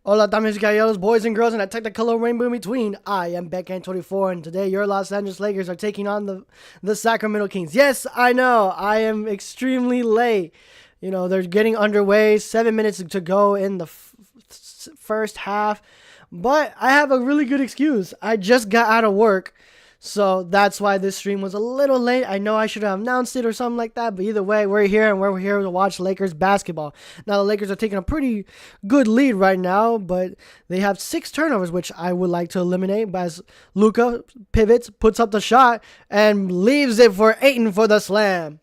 Hola, damas y caballeros, boys and girls, and that technicolor rainbow in between. I am Beckhand24, and today your Los Angeles Lakers are taking on the Sacramento Kings. Yes, I know, I am extremely late. You know, they're getting underway, 7 minutes to go in the first half. But I have a really good excuse. I just got out of work. So that's why this stream was a little late. I know I should have announced it or something like that. But either way, we're here and we're here to watch Lakers basketball. Now, the Lakers are taking a pretty good lead right now. But they have 6 turnovers, which I would like to eliminate. But as Luka pivots, puts up the shot, and leaves it for Ayton for the slam.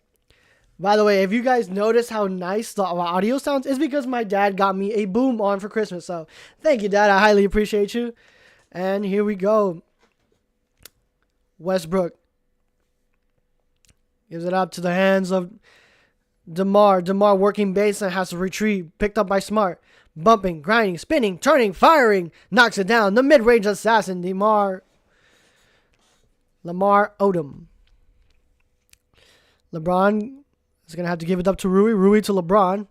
By the way, if you guys notice how nice the audio sounds, it's because my dad got me a boom arm for Christmas. So thank you, Dad. I highly appreciate you. And here we go. Westbrook gives it up to the hands of DeMar. DeMar working baseline, has to retreat. Picked up by Smart. Bumping, grinding, spinning, turning, firing. Knocks it down. The mid-range assassin, Lamar Odom. LeBron is going to have to give it up to Rui. Rui to LeBron.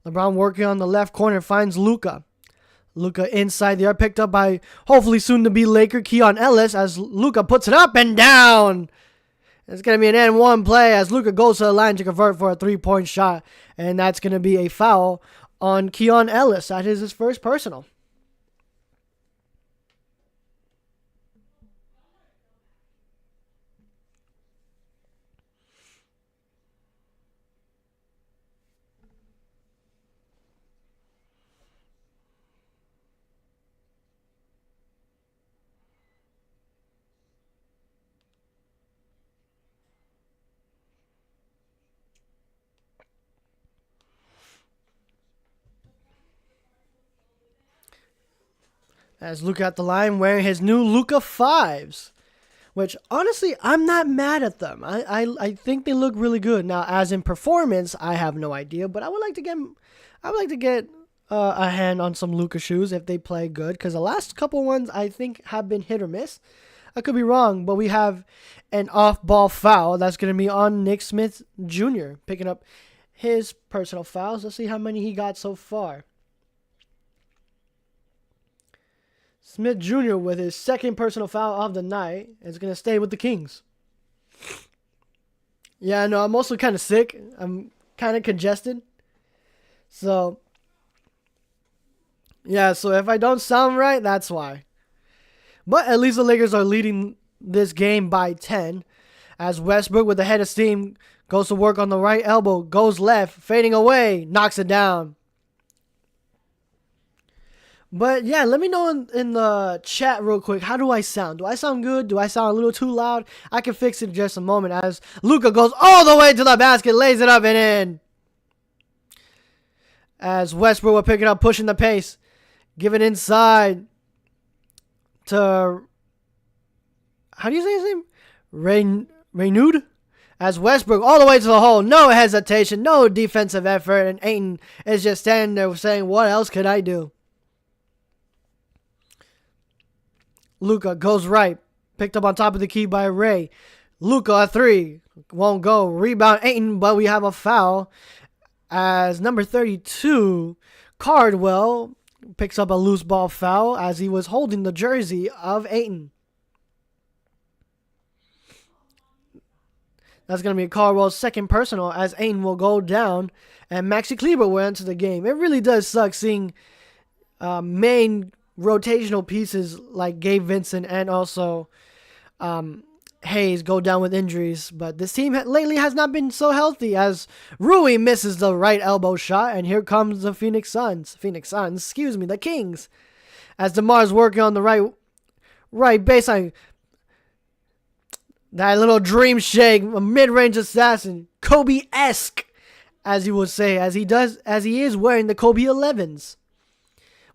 LeBron working on the left corner. Finds Luka. Luka inside the arc, picked up by hopefully soon to be Laker Keon Ellis as Luka puts it up and down. It's going to be an N1 play as Luka goes to the line to convert for a 3-point shot. And that's going to be a foul on Keon Ellis. That is his first personal. As Luka at the line wearing his new Luka 5s. Which, honestly, I'm not mad at them. I think they look really good. Now, as in performance, I have no idea. But I would like to get a hand on some Luka shoes if they play good. Because the last couple ones, I think, have been hit or miss. I could be wrong. But we have an off-ball foul. That's going to be on Nick Smith Jr. Picking up his personal fouls. Let's see how many he got so far. Smith Jr. with his second personal foul of the night is going to stay with the Kings. Yeah, no, I'm also kind of sick. I'm kind of congested. So, yeah, so if I don't sound right, that's why. But at least the Lakers are leading this game by 10. As Westbrook with the head of steam goes to work on the right elbow, goes left, fading away, knocks it down. But yeah, let me know in the chat real quick. How do I sound? Do I sound good? Do I sound a little too loud? I can fix it in just a moment as Luka goes all the way to the basket, lays it up and in. As Westbrook will pick it up, pushing the pace. Give it inside to, how do you say his name? Reynud? As Westbrook all the way to the hole. No hesitation, no defensive effort. And Ayton is just standing there saying, what else could I do? Luka goes right. Picked up on top of the key by Ray. Luka, a 3. Won't go. Rebound Ayton, but we have a foul. As number 32, Cardwell, picks up a loose ball foul as he was holding the jersey of Ayton. That's going to be Cardwell's second personal as Ayton will go down. And Maxi Kleber will enter the game. It really does suck seeing main rotational pieces like Gabe Vincent and also Hayes go down with injuries. But this team lately has not been so healthy as Rui misses the right elbow shot. And here comes the the Kings. As DeMar's working on the right baseline. That little dream shake, a mid-range assassin. Kobe-esque, as you would say, as he is wearing the Kobe 11s.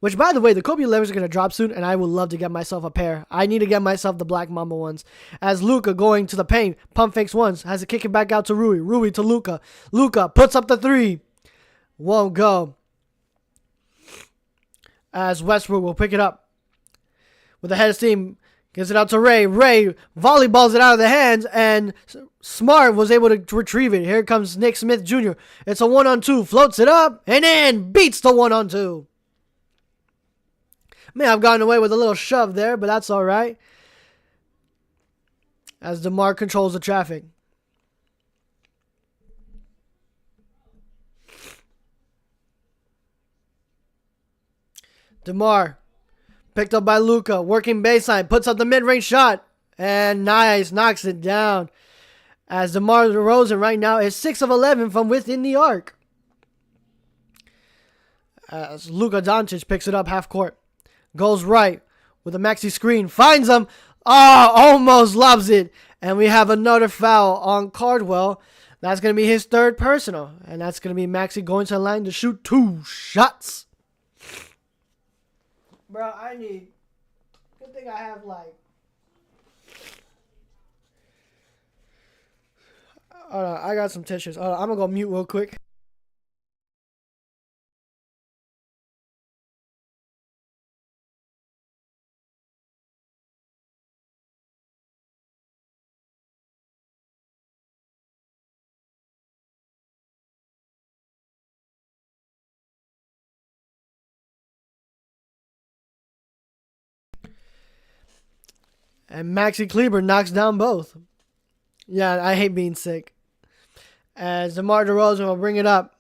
Which, by the way, the Kobe 11s are going to drop soon, and I would love to get myself a pair. I need to get myself the Black Mamba ones. As Luka going to the paint, pump fakes once, has to kick it back out to Rui. Rui to Luka. Luka puts up the 3. Won't go. As Westbrook will pick it up. With the head of steam, gives it out to Ray. Ray volleyballs it out of the hands, and Smart was able to retrieve it. Here comes Nick Smith Jr. It's a 1-on-2. Floats it up, and in. Beats the 1-on-2. May have gotten away with a little shove there, but that's all right. As DeMar controls the traffic. DeMar picked up by Luka, working baseline, puts up the mid-range shot, and nice, knocks it down. As DeMar DeRozan right now is 6 of 11 from within the arc. As Luka Doncic picks it up half court, goes right with a maxi screen, finds him, almost lobs it, and we have another foul on Cardwell. That's going to be his third personal, and that's going to be Maxi going to the line to shoot 2 shots. Bro, good thing I have hold on, I got some tissues. Hold on, I'm going to go mute real quick. And Maxi Kleber knocks down both. Yeah, I hate being sick. As DeMar DeRozan will bring it up.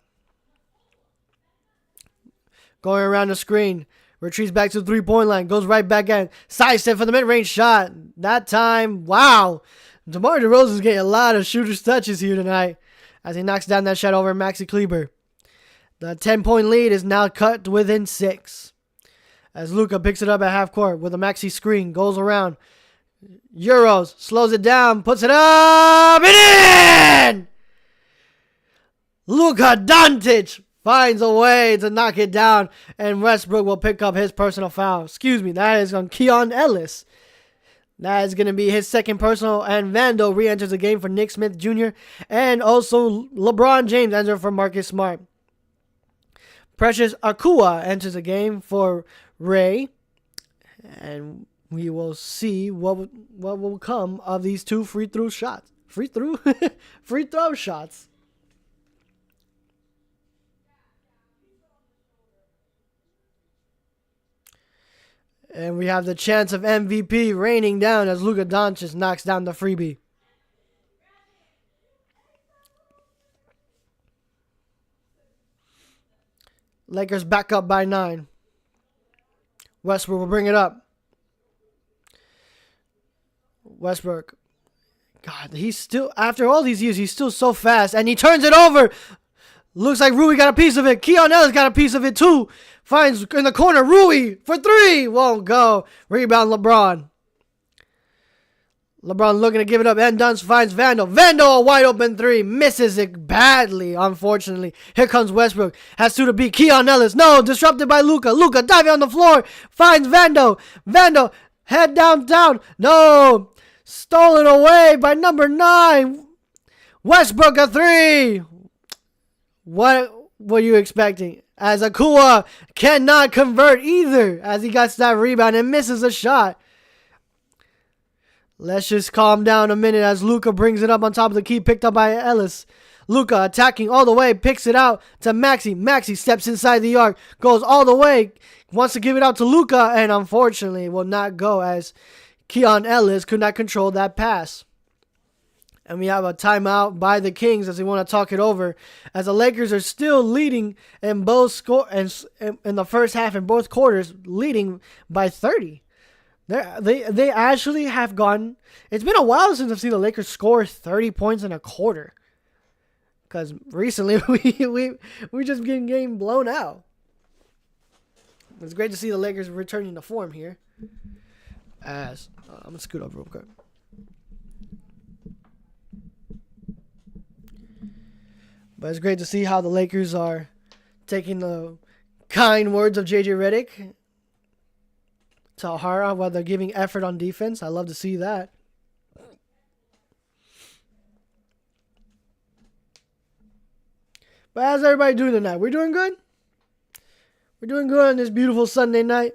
Going around the screen. Retreats back to the three-point line. Goes right back in. Sidestep for the mid-range shot. That time, wow. DeMar DeRozan's getting a lot of shooter's touches here tonight. As he knocks down that shot over Maxi Kleber. The 10-point lead is now cut within 6. As Luka picks it up at half court with a Maxi screen. Goes around. Euros, slows it down, puts it up, and in! Luka Doncic finds a way to knock it down, and Westbrook will pick up his personal foul. Excuse me, that is on Keon Ellis. That is going to be his second personal, and Vando re-enters the game for Nick Smith Jr., and also LeBron James enters for Marcus Smart. Precious Akua enters the game for Ray, and we will see what will come of these 2 free throw shots. Free throw shots. And we have the chance of MVP raining down as Luka Doncic knocks down the freebie. Lakers back up by 9. Westbrook will bring it up. Westbrook. God, he's still, after all these years, he's still so fast. And he turns it over. Looks like Rui got a piece of it. Keon Ellis got a piece of it too. Finds in the corner Rui for 3. Won't go. Rebound LeBron. LeBron looking to give it up. And Dunst finds Vandal. Vandal a wide open 3. Misses it badly, unfortunately. Here comes Westbrook. Has 2 to beat. Keon Ellis. No, disrupted by Luka. Luka diving on the floor. Finds Vandal. Vandal. Head down. No. Stolen away by number 9. Westbrook a 3. What were you expecting? As Akua cannot convert either. As he gets that rebound and misses a shot. Let's just calm down a minute as Luka brings it up on top of the key. Picked up by Ellis. Luka attacking all the way. Picks it out to Maxi. Maxi steps inside the arc. Goes all the way. Wants to give it out to Luka. And unfortunately will not go as Keon Ellis could not control that pass. And we have a timeout by the Kings as they want to talk it over. As the Lakers are still leading in both in the first half in both quarters, leading by 30. They actually have gone. It's been a while since I've seen the Lakers score 30 points in a quarter. Because recently we just getting game blown out. It's great to see the Lakers returning to form here. As I'm gonna scoot up real quick. But it's great to see how the Lakers are taking the kind words of JJ Redick to heart while they're giving effort on defense. I love to see that. But how's everybody doing tonight? We're doing good? We're doing good on this beautiful Sunday night.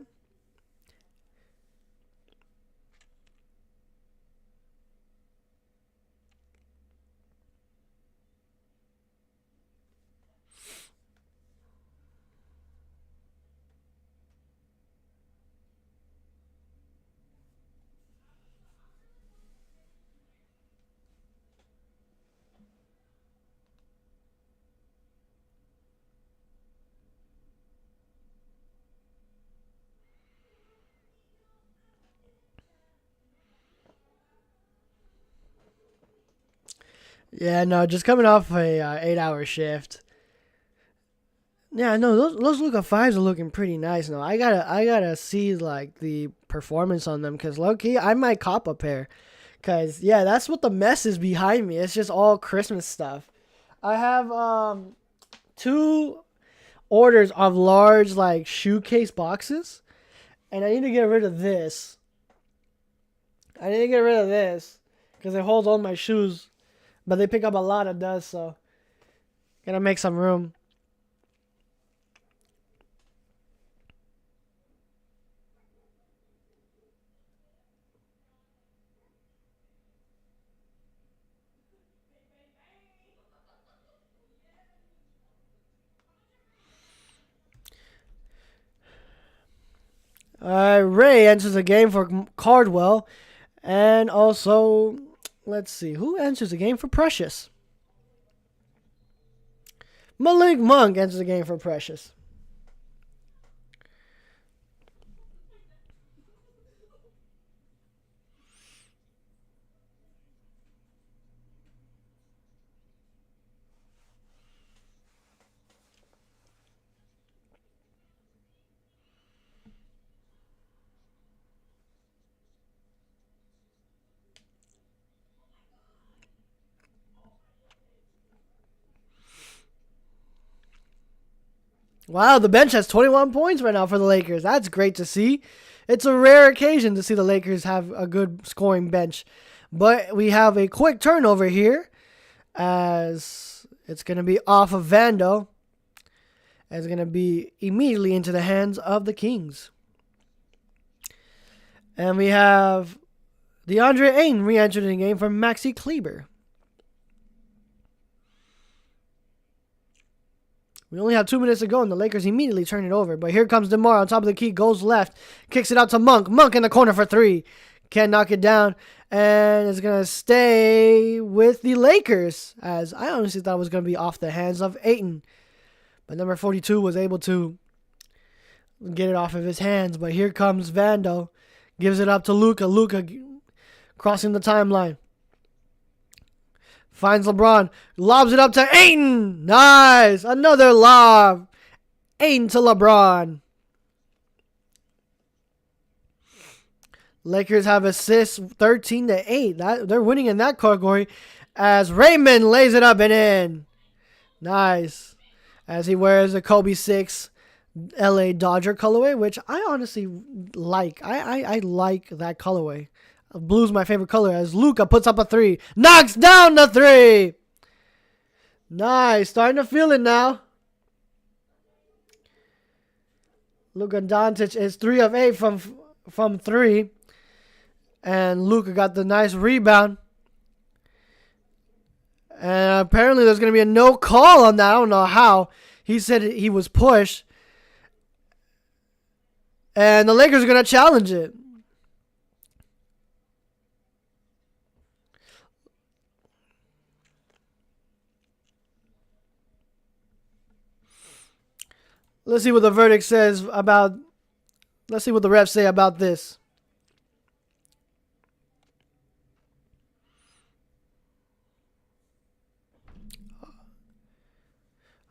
Yeah, no, just coming off a 8-hour shift. Yeah, no, those Luka fives are looking pretty nice now. I gotta see like the performance on them because low key I might cop a pair. Cause yeah, that's what the mess is behind me. It's just all Christmas stuff. I have two orders of large like shoe case boxes, and I need to get rid of this. I need to get rid of this because it holds all my shoes, but they pick up a lot of dust, so gotta make some room. Ray enters the game for Cardwell, and also, let's see, who enters the game for Precious? Malik Monk enters the game for Precious. Wow, the bench has 21 points right now for the Lakers. That's great to see. It's a rare occasion to see the Lakers have a good scoring bench. But we have a quick turnover here as it's going to be off of Vando. It's going to be immediately into the hands of the Kings. And we have DeAndre Ayton re-entered the game for Maxi Kleber. We only have 2 minutes to go, and the Lakers immediately turn it over. But here comes DeMar on top of the key, goes left, kicks it out to Monk. Monk in the corner for three. Can't knock it down, and it's going to stay with the Lakers, as I honestly thought it was going to be off the hands of Ayton. But number 42 was able to get it off of his hands. But here comes Vando, gives it up to Luka. Luka crossing the timeline. Finds LeBron. Lobs it up to Ayton. Nice. Another lob. Ayton to LeBron. Lakers have assists 13-8. They're winning in that category as Raymond lays it up and in. Nice. As he wears a Kobe 6 LA Dodger colorway, which I honestly like. I like that colorway. Blue's my favorite color as Luka puts up a three. Knocks down the three. Nice. Starting to feel it now. Luka Doncic is 3 of 8 from three. And Luka got the nice rebound. And apparently there's going to be a no call on that. I don't know how. He said he was pushed. And the Lakers are going to challenge it. Let's see what the verdict says about. Let's see what the refs say about this.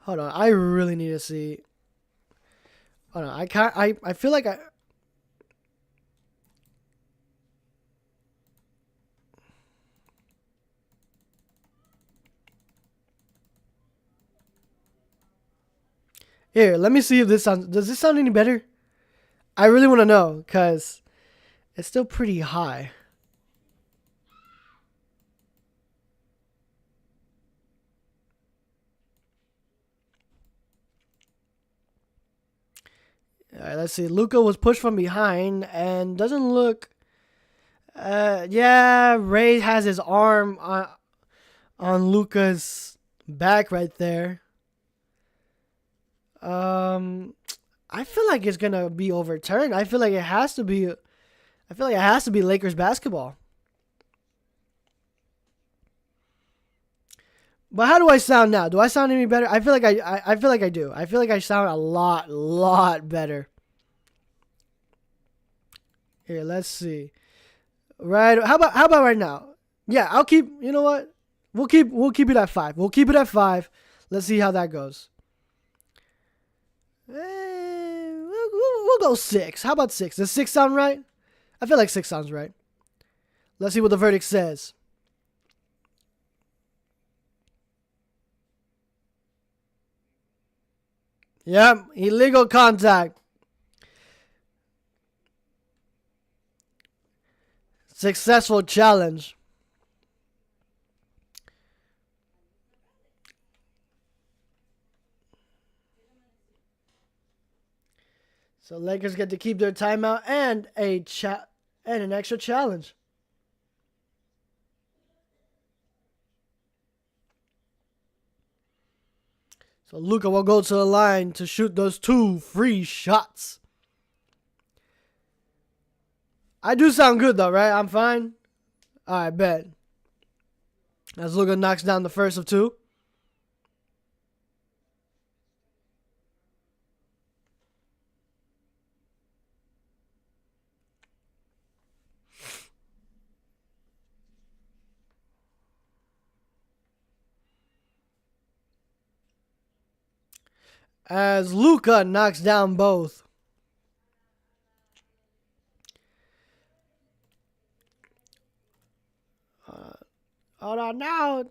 Hold on, I really need to see. Hold on, I can't. I feel like I. Here, let me see if this sounds. Does this sound any better? I really want to know because it's still pretty high. All right, let's see. Luka was pushed from behind and doesn't look. Yeah, Ray has his arm on Luka's back right there. I feel like it's gonna be overturned. I feel like it has to be. I feel like it has to be Lakers basketball. But how do I sound now? Do I sound any better? I feel like I feel like I do. I feel like I sound a lot better. Here, let's see. Right? How about right now? Yeah, I'll keep. You know what? We'll keep it at 5. We'll keep it at 5. Let's see how that goes. We'll go 6. How about 6? Does 6 sound right? I feel like 6 sounds right. Let's see what the verdict says. Yep, illegal contact. Successful challenge. So Lakers get to keep their timeout and an extra challenge. So Luka will go to the line to shoot those 2 free shots. I do sound good though, right? I'm fine? Alright, bet. As Luka knocks down the first of 2. As Luka knocks down both. Hold on now.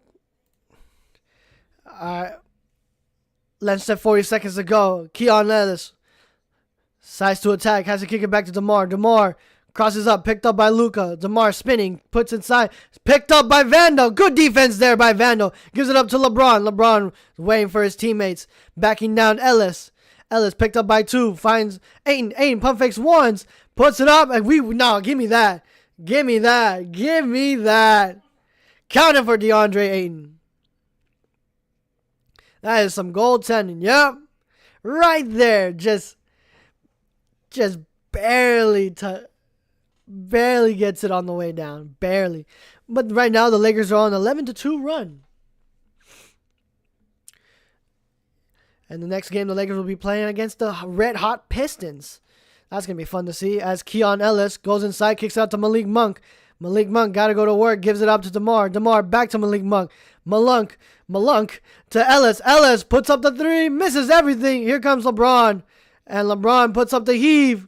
Alright. Less than 40 seconds to go. Keon Ellis decides to attack. Has to kick it back to DeMar. DeMar crosses up. Picked up by Luka. DeMar spinning. Puts inside. Picked up by Vandal. Good defense there by Vandal. Gives it up to LeBron. LeBron waiting for his teammates. Backing down Ellis. Ellis picked up by 2. Finds Ayton. Ayton pump fakes once. Puts it up. And no, give me that. Give me that. Give me that. Counting for DeAndre Ayton. That is some goaltending. Yep. Right there. Just barely gets it on the way down. Barely. But right now the Lakers are on an 11-2 run. And the next game the Lakers will be playing against the Red Hot Pistons. That's going to be fun to see as Keon Ellis goes inside, kicks out to Malik Monk. Malik Monk got to go to work, gives it up to DeMar. DeMar back to Malik Monk. Malunk to Ellis. Ellis puts up the 3, misses everything. Here comes LeBron. And LeBron puts up the heave.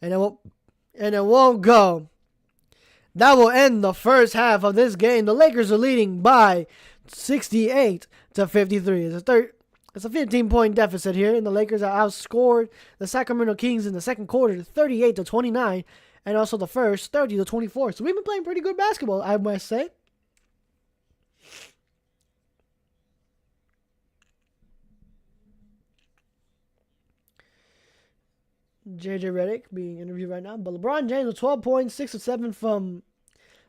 And it won't go. That will end the first half of this game. The Lakers are leading by 68-53. It's a 15-point deficit here, and the Lakers are outscored the Sacramento Kings in the second quarter 38-29. And also the first, 30-24. So we've been playing pretty good basketball, I must say. JJ Redick being interviewed right now. But LeBron James with 12 points, 6 of 7 from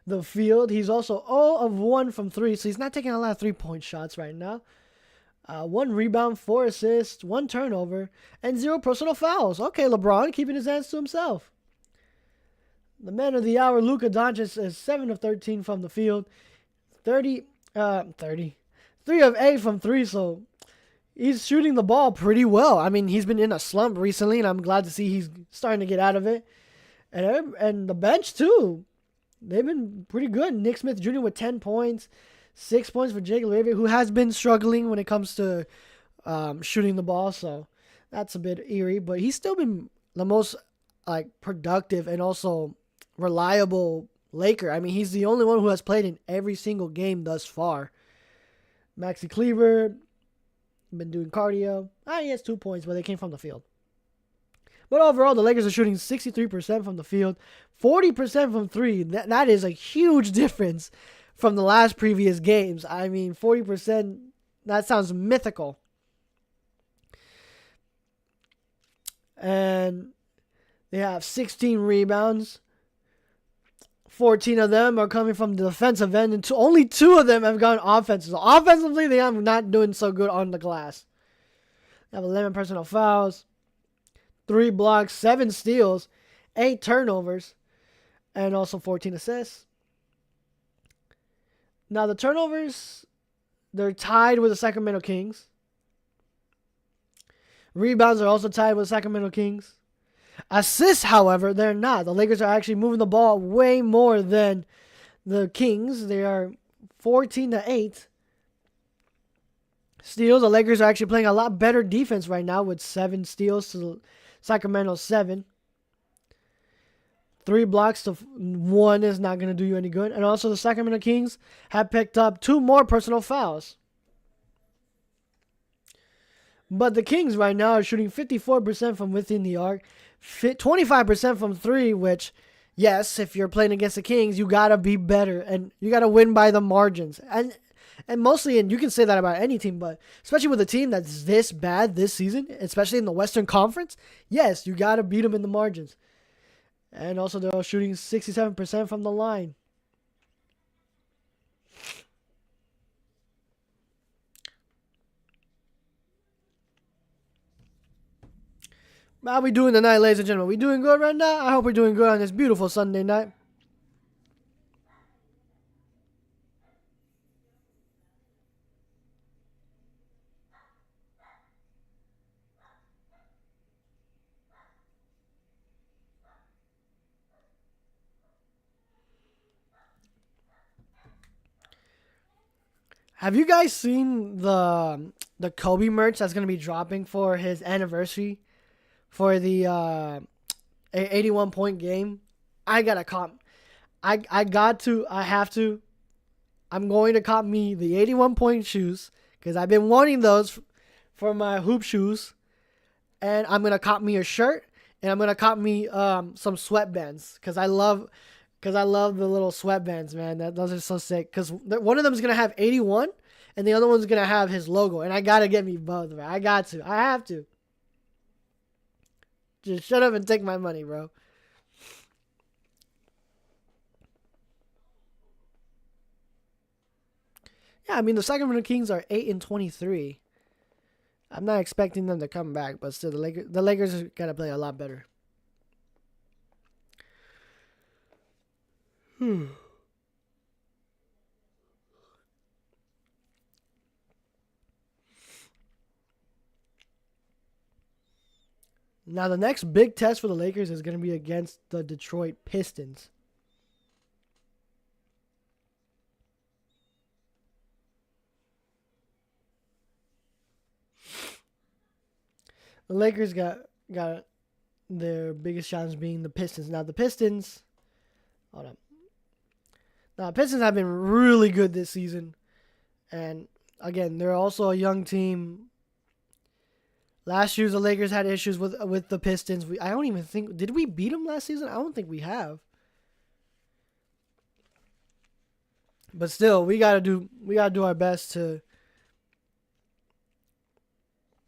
the field. He's also 0 of 1 from 3. So he's not taking a lot of 3-point shots right now. 1 rebound, 4 assists, 1 turnover, and 0 personal fouls. Okay, LeBron keeping his hands to himself. The man of the hour, Luka Doncic, is 7 of 13 from the field. 3 of 8 from 3, so he's shooting the ball pretty well. I mean, he's been in a slump recently, and I'm glad to see he's starting to get out of it. And the bench, too. They've been pretty good. Nick Smith Jr. with 10 points. 6 points for Jake LaRavia, who has been struggling when it comes to shooting the ball, so that's a bit eerie. But he's still been the most productive and also reliable Laker. I mean, he's the only one who has played in every single game thus far. Maxi Kleber been doing cardio. He has 2 points, but they came from the field. But overall, the Lakers are shooting 63% from the field, 40% from 3. That is a huge difference from the last previous games. I mean, 40%, that sounds mythical. And they have 16 rebounds. 14 of them are coming from the defensive end, and only 2 of them have gone offensive. So offensively, they are not doing so good on the glass. They have 11 personal fouls, 3 blocks, 7 steals, 8 turnovers, and also 14 assists. Now, the turnovers, they're tied with the Sacramento Kings. Rebounds are also tied with the Sacramento Kings. Assists, however, they're not. The Lakers are actually moving the ball way more than the Kings. They are 14-8. Steals. The Lakers are actually playing a lot better defense right now with 7 steals to Sacramento 7. 3 blocks to 1 is not going to do you any good. And also the Sacramento Kings have picked up 2 more personal fouls. But the Kings right now are shooting 54% from within the arc, 25% from 3, which, yes, if you're playing against the Kings, you got to be better. And you got to win by the margins. And mostly, and you can say that about any team, but especially with a team that's this bad this season, especially in the Western Conference, yes, you got to beat them in the margins. And also, they're shooting 67% from the line. How we doing tonight, ladies and gentlemen? We doing good right now? I hope we're doing good on this beautiful Sunday night. Have you guys seen the Kobe merch that's gonna be dropping for his anniversary for the 81-point game? I gotta cop. I have to. I'm going to cop me the 81-point shoes because I've been wanting those for my hoop shoes, and I'm gonna cop me a shirt and I'm gonna cop me some sweatbands because I love the little sweatbands, man. Those are so sick. Because one of them is going to have 81, and the other one's going to have his logo. And I got to get me both, man. I got to. I have to. Just shut up and take my money, bro. Yeah, I mean, the Sacramento Kings are 8-23. I'm not expecting them to come back, but still, the Lakers got to play a lot better. Now, the next big test for the Lakers is going to be against the Detroit Pistons. The Lakers got their biggest challenge being the Pistons. Now, the Pistons... Hold on. Now, Pistons have been really good this season. And, again, they're also a young team. Last year, the Lakers had issues with the Pistons. I don't even think... Did we beat them last season? I don't think we have. But still, we gotta do our best to...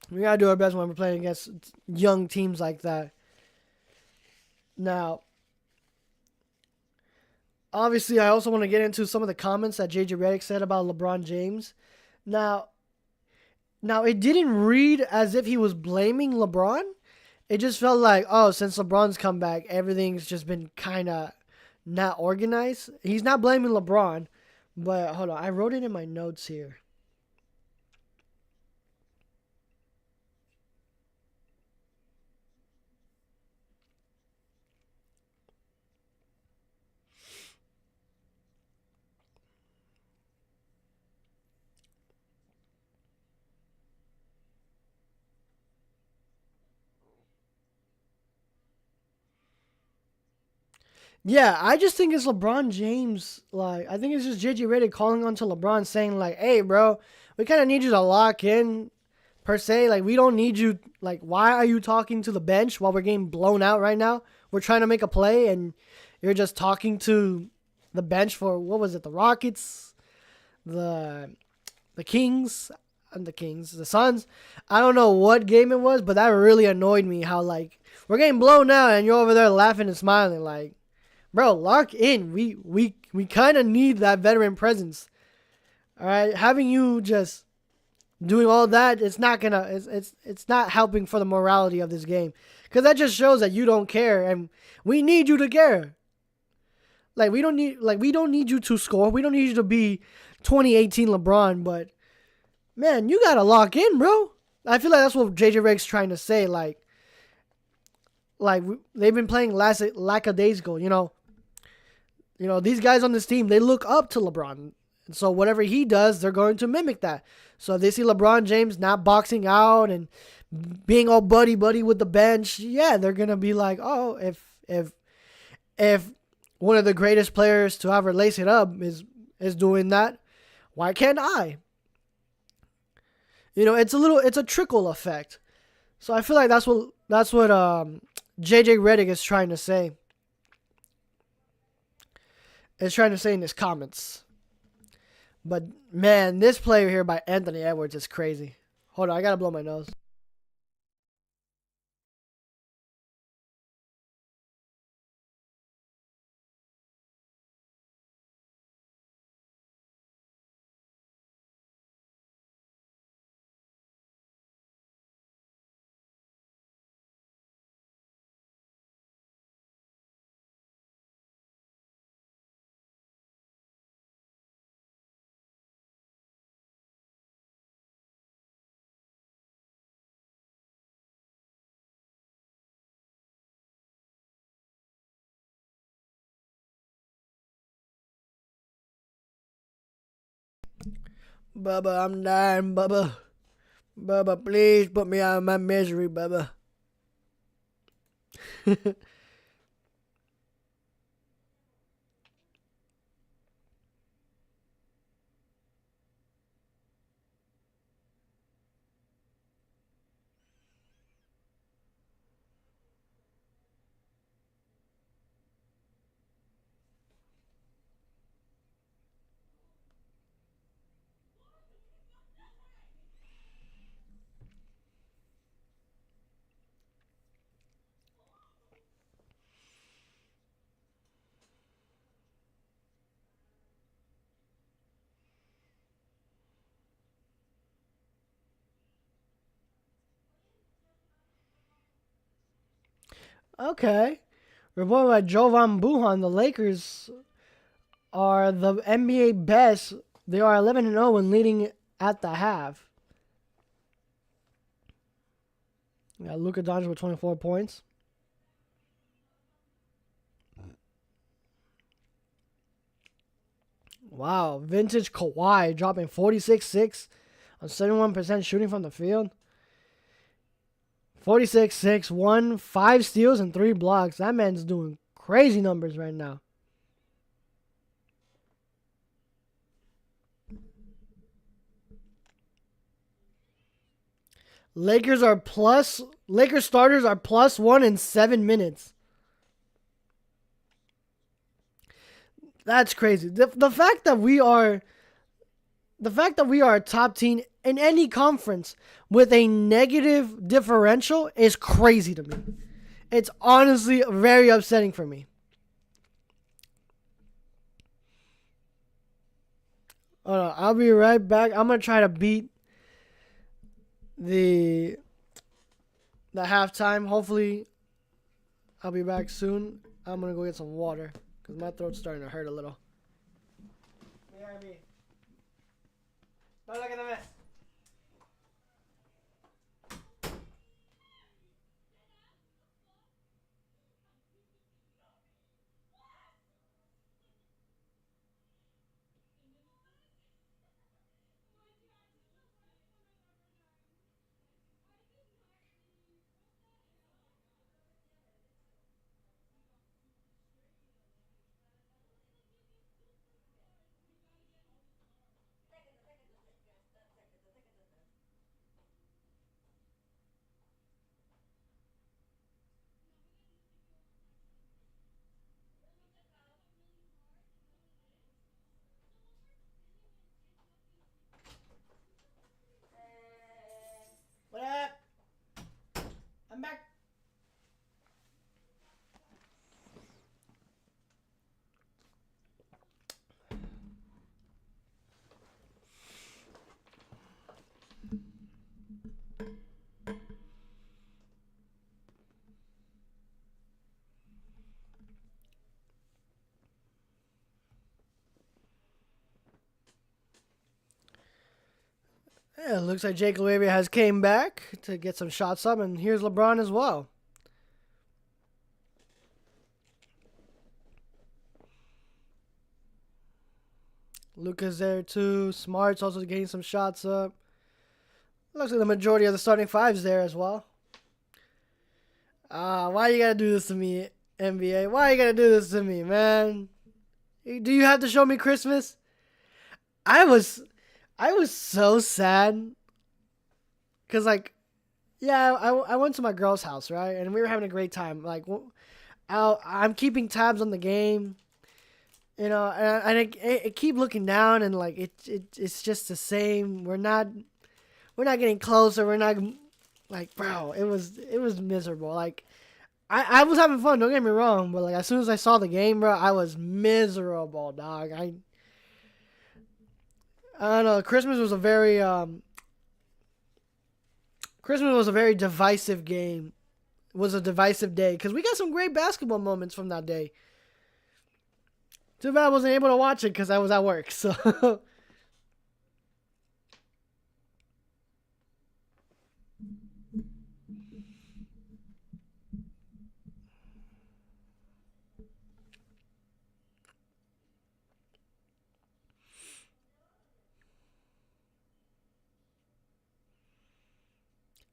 We gotta do our best when we're playing against young teams like that. Now... Obviously, I also want to get into some of the comments that JJ Redick said about LeBron James. Now, it didn't read as if he was blaming LeBron. It just felt like, oh, since LeBron's come back, everything's just been kind of not organized. He's not blaming LeBron, but hold on. I wrote it in my notes here. Yeah, I just think it's LeBron James. Like, I think it's just JJ Redick calling on to LeBron saying, like, hey, bro, we kind of need you to lock in, per se. Like, we don't need you. Like, why are you talking to the bench while we're getting blown out right now? We're trying to make a play, and you're just talking to the bench for, what was it, the Rockets, the Kings, and the Suns. I don't know what game it was, but that really annoyed me how, like, we're getting blown out, and you're over there laughing and smiling, like, bro, lock in. We kind of need that veteran presence. All right, having you just doing all that, it's not helping for the morality of this game, because that just shows that you don't care, and we need you to care. Like we don't need you to score. We don't need you to be 2018 LeBron, but man, you gotta lock in, bro. I feel like that's what JJ Redick's trying to say. Like they've been playing lackadaisical, you know, these guys on this team, they look up to LeBron. And so whatever he does, they're going to mimic that. So if they see LeBron James not boxing out and being all buddy with the bench, yeah, they're gonna be like, oh, if one of the greatest players to ever lace it up is doing that, why can't I? It's a trickle effect. So I feel like that's what JJ Redick is trying to say. Is trying to say in his comments. But man, this player here by Anthony Edwards is crazy. Hold on, I gotta blow my nose. Bubba, I'm dying, Bubba. Bubba, please put me out of my misery, Bubba. Okay. Reported by Jovan Buhan, the Lakers are the NBA best. They are 11-0 when leading at the half. Got Luka Doncic with 24 points. Wow, vintage Kawhi dropping 46-6 on 71% shooting from the field. 46-6, 5 steals and 3 blocks. That man's doing crazy numbers right now. Lakers starters are +1 in 7 minutes. That's crazy. The fact that we are a top team in any conference with a negative differential is crazy to me. It's honestly very upsetting for me. Hold on, I'll be right back. I'm gonna try to beat the halftime. Hopefully, I'll be back soon. I'm gonna go get some water because my throat's starting to hurt a little. Don't look at the mess. What up? I'm back. Yeah, it looks like Jake LaRavia has came back to get some shots up, and here's LeBron as well. Luka's there too. Smart's also getting some shots up. Looks like the majority of the starting five's there as well. Why you gotta do this to me, NBA? Why you gotta do this to me, man? Do you have to show me Christmas? I was so sad. Cause like, yeah, I went to my girl's house, right, and we were having a great time. Like, I'm keeping tabs on the game, you know, and I keep looking down, and like it's just the same. We're not getting closer. We're not like, bro. It was miserable. Like, I was having fun. Don't get me wrong, but like as soon as I saw the game, bro, I was miserable, dog. I don't know. Christmas was a very divisive game. It was a divisive day because we got some great basketball moments from that day. Too bad I wasn't able to watch it because I was at work. So.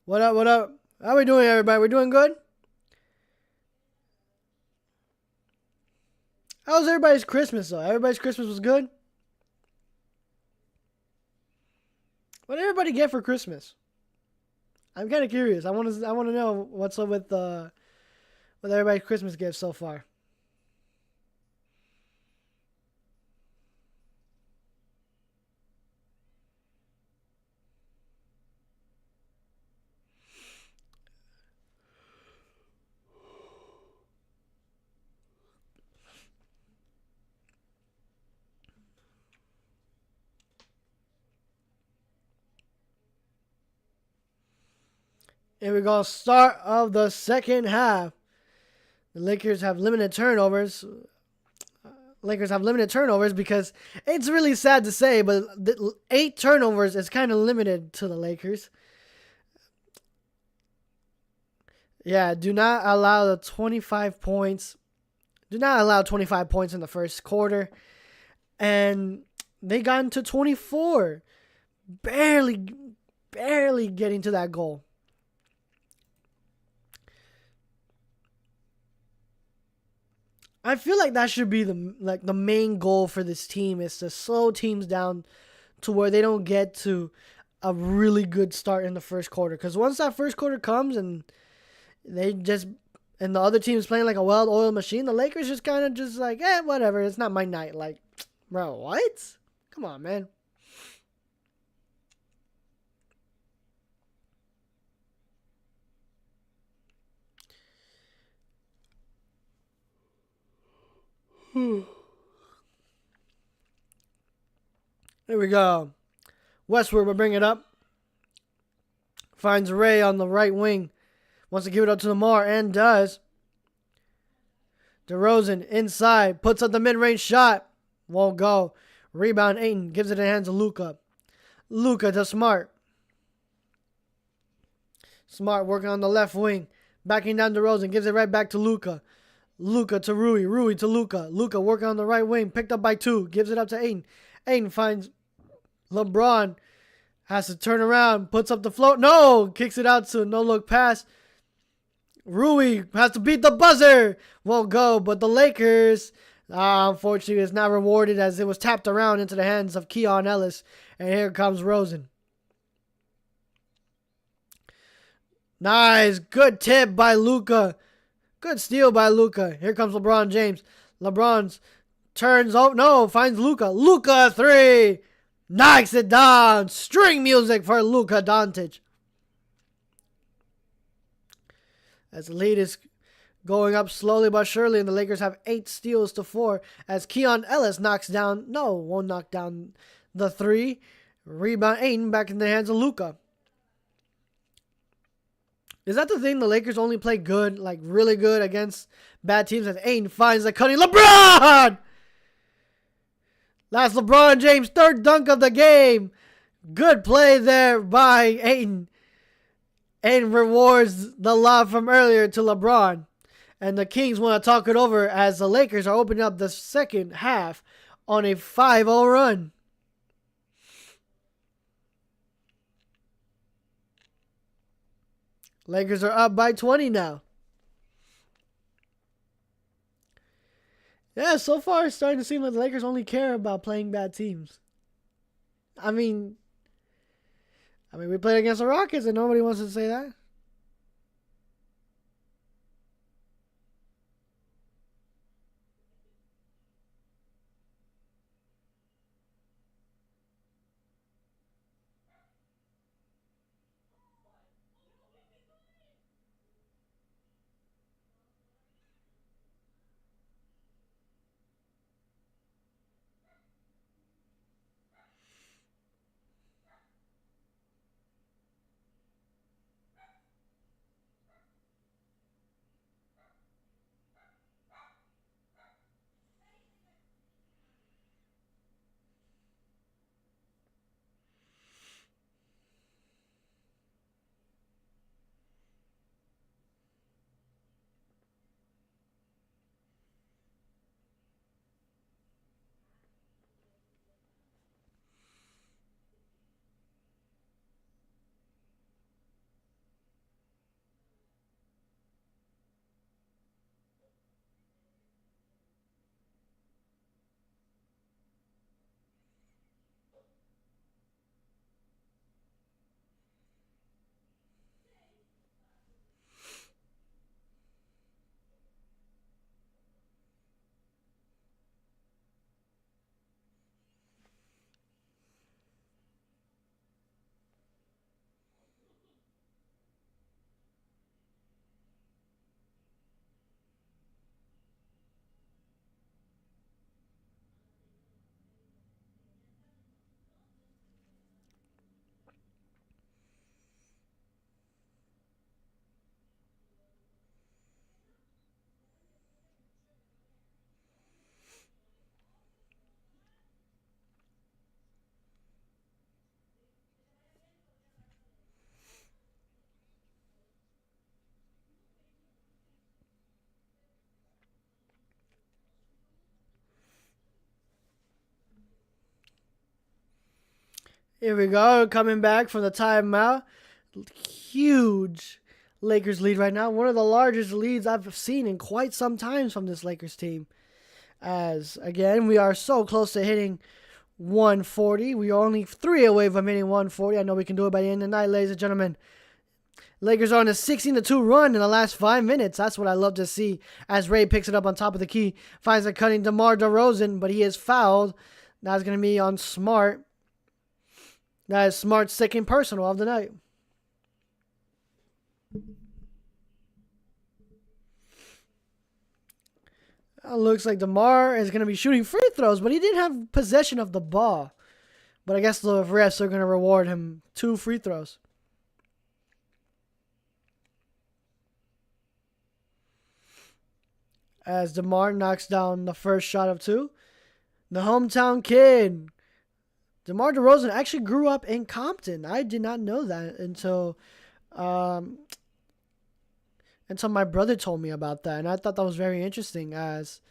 What up, what up? How we doing, everybody? We doing good? How was everybody's Christmas, though? Everybody's Christmas was good? What did everybody get for Christmas? I'm kind of curious. I want to know what's up with everybody's Christmas gifts so far. Here we go. Start of the second half. The Lakers have limited turnovers. Because it's really sad to say, but 8 turnovers is kind of limited to the Lakers. Yeah, do not allow the 25 points. Do not allow 25 points in the first quarter. And they got into 24. Barely getting to that goal. I feel like that should be the main goal for this team is to slow teams down to where they don't get to a really good start in the first quarter. Because once that first quarter comes and the other team is playing like a well-oiled machine, the Lakers just kind of just like, whatever, it's not my night. Like, bro, what? Come on, man. Here we go. Westward will bring it up. Finds Ray on the right wing. Wants to give it up to Lamar and does. DeRozan inside. Puts up the mid-range shot. Won't go. Rebound Ayton. Gives it in the hands of Luka. Luka to Smart. Smart working on the left wing. Backing down DeRozan. Gives it right back to Luka. Luka to Rui. Rui to Luka. Luka working on the right wing. Picked up by 2. Gives it up to Ayton. Ayton finds LeBron. Has to turn around. Puts up the float. No! Kicks it out to no-look pass. Rui has to beat the buzzer. Won't go. But the Lakers, unfortunately, is not rewarded as it was tapped around into the hands of Keon Ellis. And here comes Rosen. Nice. Good tip by Luka. Good steal by Luka. Here comes LeBron James. LeBron's turns. Oh, no. Finds Luka. Luka 3. Knocks it down. String music for Luka Doncic. As the lead is going up slowly but surely, and the Lakers have 8 steals to 4. As Keon Ellis won't knock down the 3. Rebound Ayton back in the hands of Luka. Is that the thing? The Lakers only play good, like really good against bad teams. As Ayton finds the cutting LeBron. That's LeBron James' 3rd dunk of the game. Good play there by Ayton. Ayton rewards the lob from earlier to LeBron. And the Kings want to talk it over as the Lakers are opening up the second half on a 5-0 run. Lakers are up by 20 now. Yeah, so far it's starting to seem like the Lakers only care about playing bad teams. I mean, we played against the Rockets and nobody wants to say that. Here we go, coming back from the timeout. Huge Lakers lead right now. One of the largest leads I've seen in quite some time from this Lakers team. As, again, we are so close to hitting 140. We are only 3 away from hitting 140. I know we can do it by the end of the night, ladies and gentlemen. Lakers are on a 16-2 run in the last 5 minutes. That's what I love to see. As Ray picks it up on top of the key, finds a cutting DeMar DeRozan, but he is fouled. That's going to be on Smart. That is Smart's second personal of the night. Looks like DeMar is going to be shooting free throws, but he didn't have possession of the ball. But I guess the refs are going to reward him 2 free throws. As DeMar knocks down the first shot of 2. The hometown kid, DeMar DeRozan, actually grew up in Compton. I did not know that until my brother told me about that. And I thought that was very interesting, as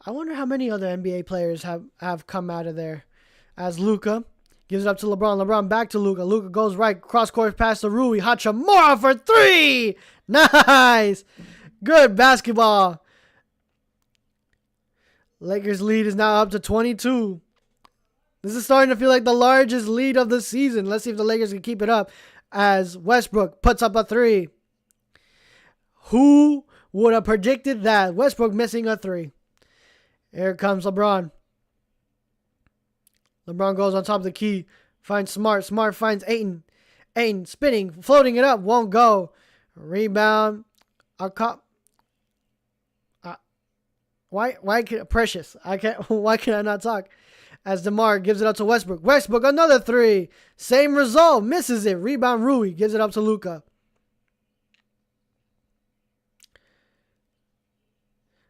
I wonder how many other NBA players have come out of there. As Luka gives it up to LeBron. LeBron back to Luka. Luka goes right, cross-court pass to Rui Hachimura for 3. Nice. Good basketball. Lakers lead is now up to 22. This is starting to feel like the largest lead of the season. Let's see if the Lakers can keep it up. As Westbrook puts up a 3. Who would have predicted that? Westbrook missing a 3. Here comes LeBron. LeBron goes on top of the key. Finds Smart. Smart finds Ayton. Ayton spinning, floating it up. Won't go. Rebound. Precious. Why can I not talk? As DeMar gives it up to Westbrook. Westbrook, another 3. Same result. Misses it. Rebound Rui. Gives it up to Luka.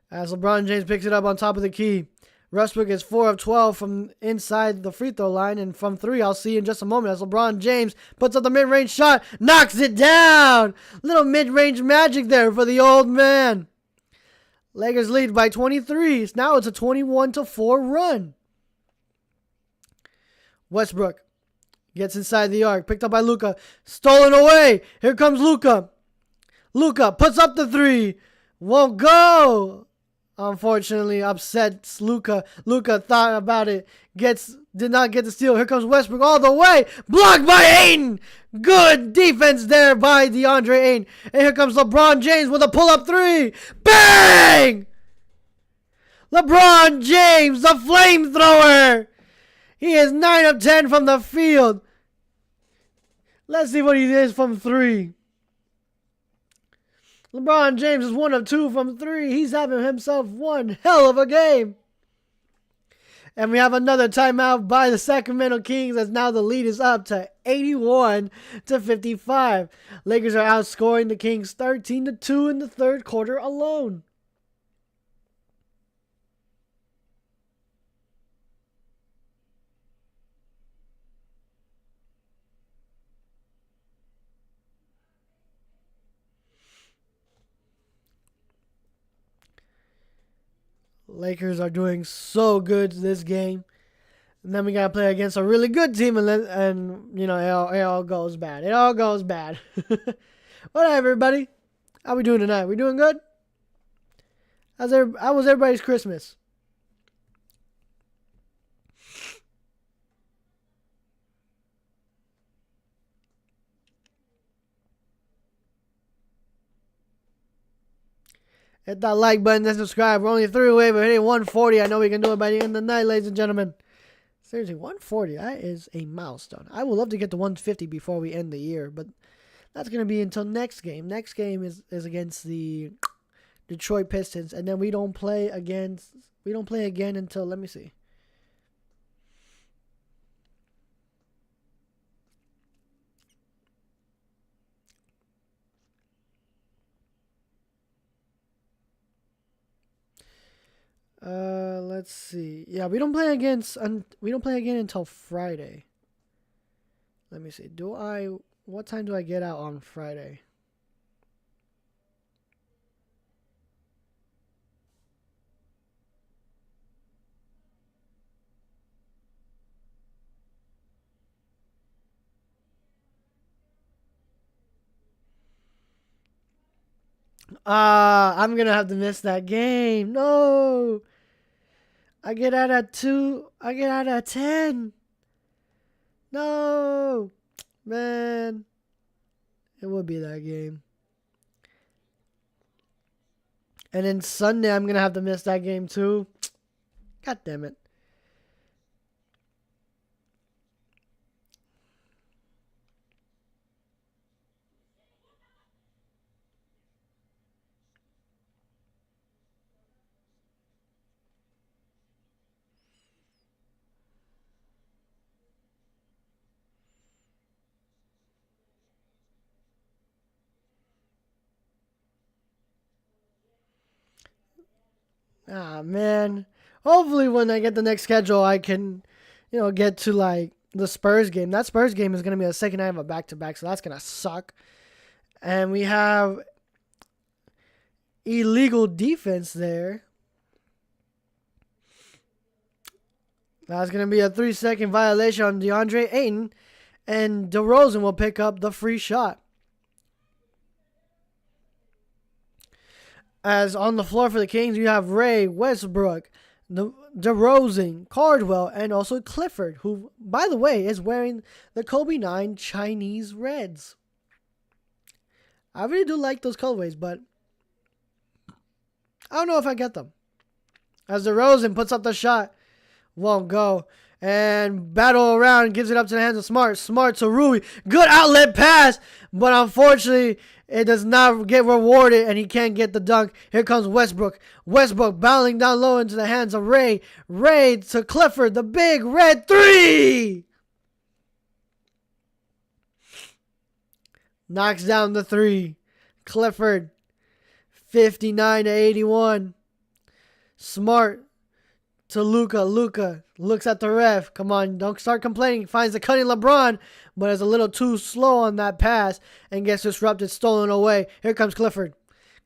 As LeBron James picks it up on top of the key. Westbrook is 4 of 12 from inside the free throw line. And from 3, I'll see in just a moment. As LeBron James puts up the mid-range shot. Knocks it down. Little mid-range magic there for the old man. Lakers lead by 23. Now it's a 21-4 run. Westbrook gets inside the arc. Picked up by Luka. Stolen away. Here comes Luka. Luka puts up the three. Won't go. Unfortunately, upsets Luka. Luka thought about it. Did not get the steal. Here comes Westbrook all the way. Blocked by Ayton. Good defense there by DeAndre Ayton. And here comes LeBron James with a pull-up three. Bang! LeBron James, the flamethrower. He is 9 of 10 from the field. Let's see what he is from three. LeBron James is 1 of 2 from three. He's having himself one hell of a game. And we have another timeout by the Sacramento Kings as now the lead is up to 81-55. Lakers are outscoring the Kings 13-2 in the third quarter alone. Lakers are doing so good this game. And then we got to play against a really good team, and you know, it all goes bad. It all goes bad. What up, everybody? How we doing tonight? We doing good? How was everybody's Christmas? Hit that like button and subscribe. We're only 3 away, but hitting 140. I know we can do it by the end of the night, ladies and gentlemen. Seriously, 140. That is a milestone. I would love to get to 150 before we end the year, but that's going to be until next game. Next game is against the Detroit Pistons, and then we don't play again until, let me see. Let's see. Yeah, we don't play again until Friday. Let me see. What time do I get out on Friday? I'm gonna have to miss that game. No. I get out at 2. I get out at 10. No. Man. It would be that game. And then Sunday, I'm going to have to miss that game too. God damn it. Ah, man. Hopefully when I get the next schedule, I can, get to, like, the Spurs game. That Spurs game is going to be the second night of a back-to-back, so that's going to suck. And we have illegal defense there. That's going to be a 3-second violation on DeAndre Ayton, and DeRozan will pick up the free shot. As on the floor for the Kings, you have Ray, Westbrook, DeRozan, Cardwell, and also Clifford, who, by the way, is wearing the Kobe 9 Chinese Reds. I really do like those colorways, but I don't know if I get them. As DeRozan puts up the shot, won't go. And battle around, gives it up to the hands of Smart. Smart to Rui. Good outlet pass, but unfortunately, it does not get rewarded, and he can't get the dunk. Here comes Westbrook. Westbrook bowling down low into the hands of Ray. Ray to Clifford, the big red three. Knocks down the three. Clifford, 59-81. Smart to Luka. Luka looks at the ref. Come on, don't start complaining. Finds the cutting LeBron, but is a little too slow on that pass and gets disrupted, stolen away. Here comes Clifford.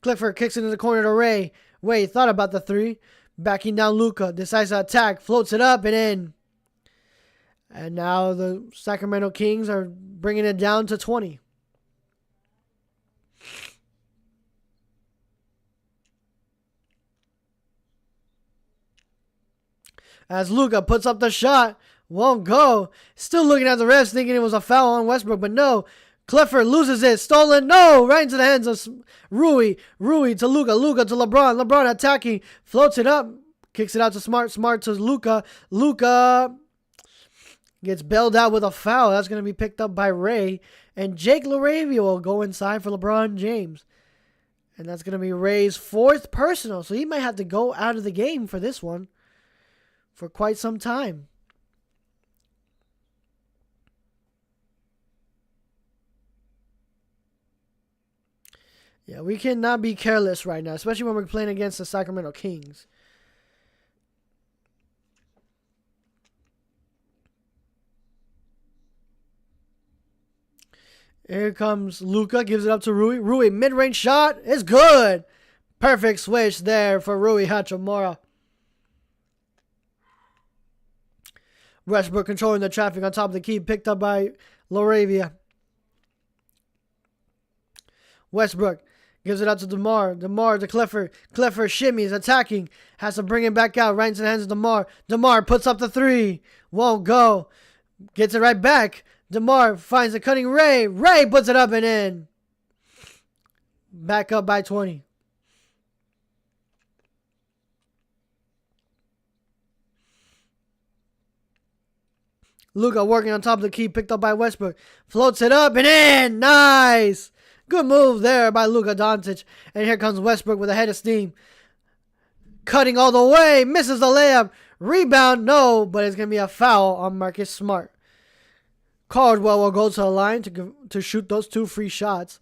Clifford kicks into the corner to Ray. Ray thought about the three. Backing down Luka. Decides to attack. Floats it up and in. And now the Sacramento Kings are bringing it down to 20. As Luka puts up the shot, won't go. Still looking at the refs, thinking it was a foul on Westbrook, but no. Clifford loses it. Stolen. No. Right into the hands of Rui. Rui to Luka. Luka to LeBron. LeBron attacking. Floats it up. Kicks it out to Smart. Smart to Luka. Luka gets bailed out with a foul. That's going to be picked up by Ray. And Jake LaRavia will go inside for LeBron James. And that's going to be Ray's 4th personal. So he might have to go out of the game for this one for quite some time. Yeah, we cannot be careless right now, especially when we're playing against the Sacramento Kings. Here comes Luka, gives it up to Rui. Rui, mid-range shot is good. Perfect switch there for Rui Hachimura. Westbrook controlling the traffic on top of the key, picked up by LaRavia. Westbrook gives it out to DeMar. DeMar to Clifford. Clifford shimmies, attacking. Has to bring it back out right into the hands of DeMar. DeMar puts up the 3. Won't go. Gets it right back. DeMar finds a cutting Ray. Ray puts it up and in. Back up by 20. Luka working on top of the key, picked up by Westbrook. Floats it up and in. Nice. Good move there by Luka Doncic. And here comes Westbrook with a head of steam. Cutting all the way. Misses the layup. Rebound. No, but it's going to be a foul on Marcus Smart. Caldwell will go to the line to shoot those 2 free shots.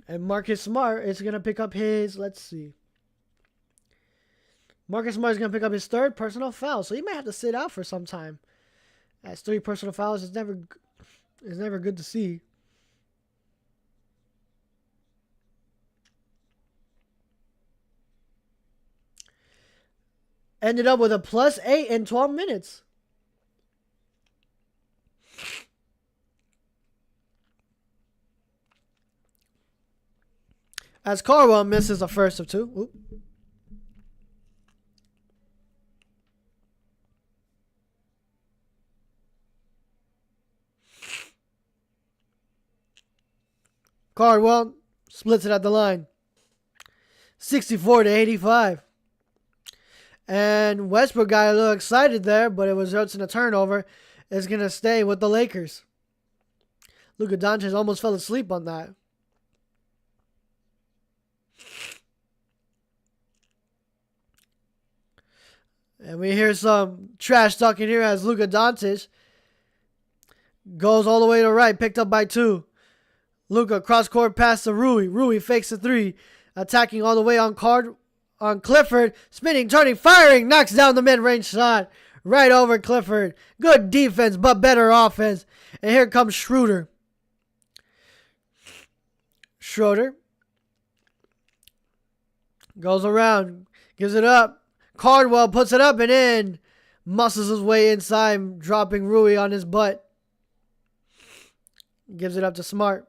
And Marcus Smart is going to pick up his, let's see. Marcus Smart is going to pick up his 3rd personal foul. So he might have to sit out for some time. As 3 personal fouls is never good to see. Ended up with a +8 in 12 minutes. As Caldwell misses the first of 2. Oop. Caldwell splits it at the line. 64-85. And Westbrook got a little excited there, but it results in a turnover. It's going to stay with the Lakers. Luka Doncic almost fell asleep on that. And we hear some trash talking here as Luka Doncic goes all the way to the right, picked up by 2. Luka cross-court pass to Rui. Rui fakes the 3. Attacking all the way on Clifford. Spinning, turning, firing. Knocks down the mid-range shot. Right over Clifford. Good defense, but better offense. And here comes Schroeder. Schroeder goes around. Gives it up. Caldwell puts it up and in. Muscles his way inside, dropping Rui on his butt. Gives it up to Smart.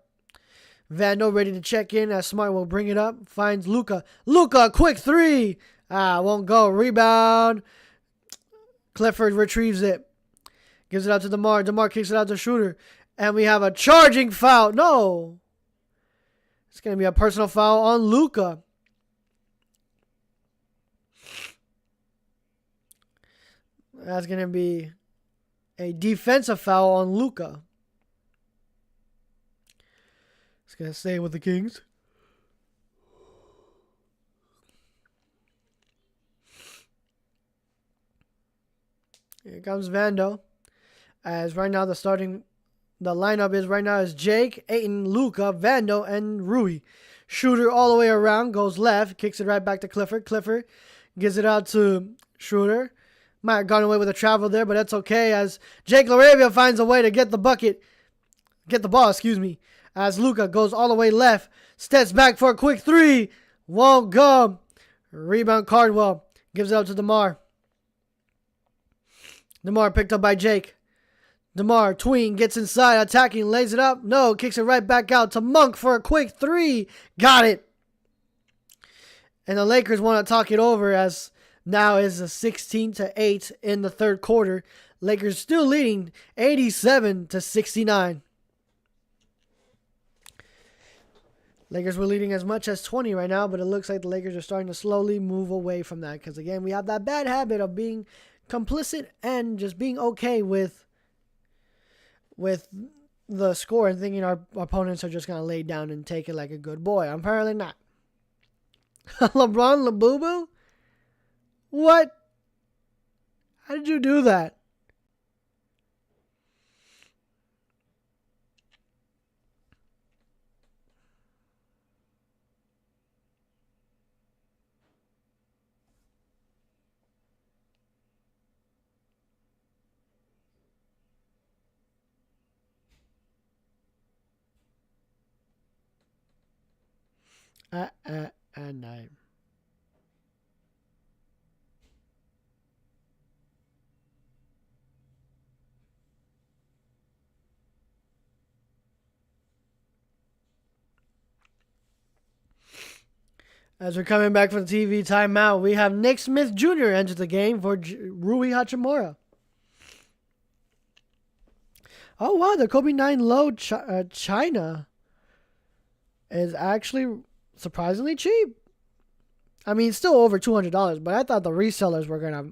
Vando ready to check in as Smart will bring it up. Finds Luka. Luka, quick 3. Won't go. Rebound. Clifford retrieves it. Gives it out to DeMar. DeMar kicks it out to Schroeder. And we have a charging foul. No. It's going to be a personal foul on Luka. That's going to be a defensive foul on Luka. It's going to stay with the Kings. Here comes Vando. As right now the lineup is right now is Jake, Ayton, Luka, Vando, and Rui. Schroeder all the way around, goes left, kicks it right back to Clifford. Clifford gives it out to Schroeder. Might have gone away with a travel there, but that's okay as Jake LaRavia finds a way to get the ball, as Luka goes all the way left, steps back for a quick 3, won't go. Rebound Caldwell, gives it out to DeMar. DeMar picked up by Jake. DeMar, tween, gets inside, attacking, lays it up. No, kicks it right back out to Monk for a quick three. Got it. And the Lakers want to talk it over as now is a 16-8 in the third quarter. Lakers still leading 87-69. Lakers were leading as much as 20 right now, but it looks like the Lakers are starting to slowly move away from that. Because, again, we have that bad habit of being complicit and just being okay with the score and thinking our opponents are just going to lay down and take it like a good boy. Apparently not. LeBron Labubu? What? How did you do that? No. As we're coming back from the TV timeout, we have Nick Smith Jr. enter the game for Rui Hachimura. Oh, wow. The Kobe 9 low China is actually surprisingly cheap. I mean, still over $200, but I thought the resellers were going to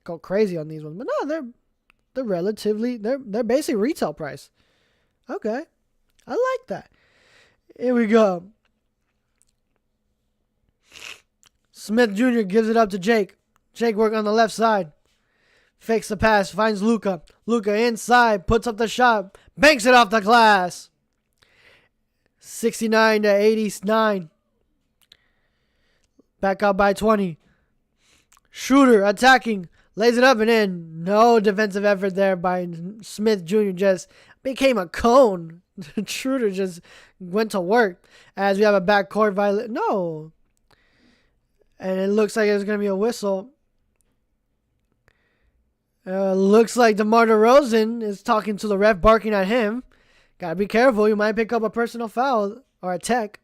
go crazy on these ones. But no, they're relatively, they're basically retail price. Okay. I like that. Here we go. Smith Jr. gives it up to Jake. Jake work on the left side. Fakes the pass, finds Luka. Luka inside, puts up the shot, banks it off the glass. 69-89. Back out by 20. Schroeder attacking, lays it up and in. No defensive effort there by Smith Jr. Just became a cone. Schroeder just went to work as we have a backcourt violation. No. And it looks like it's going to be a whistle. Looks like DeMar DeRozan is talking to the ref, barking at him. Got to be careful. You might pick up a personal foul or a tech.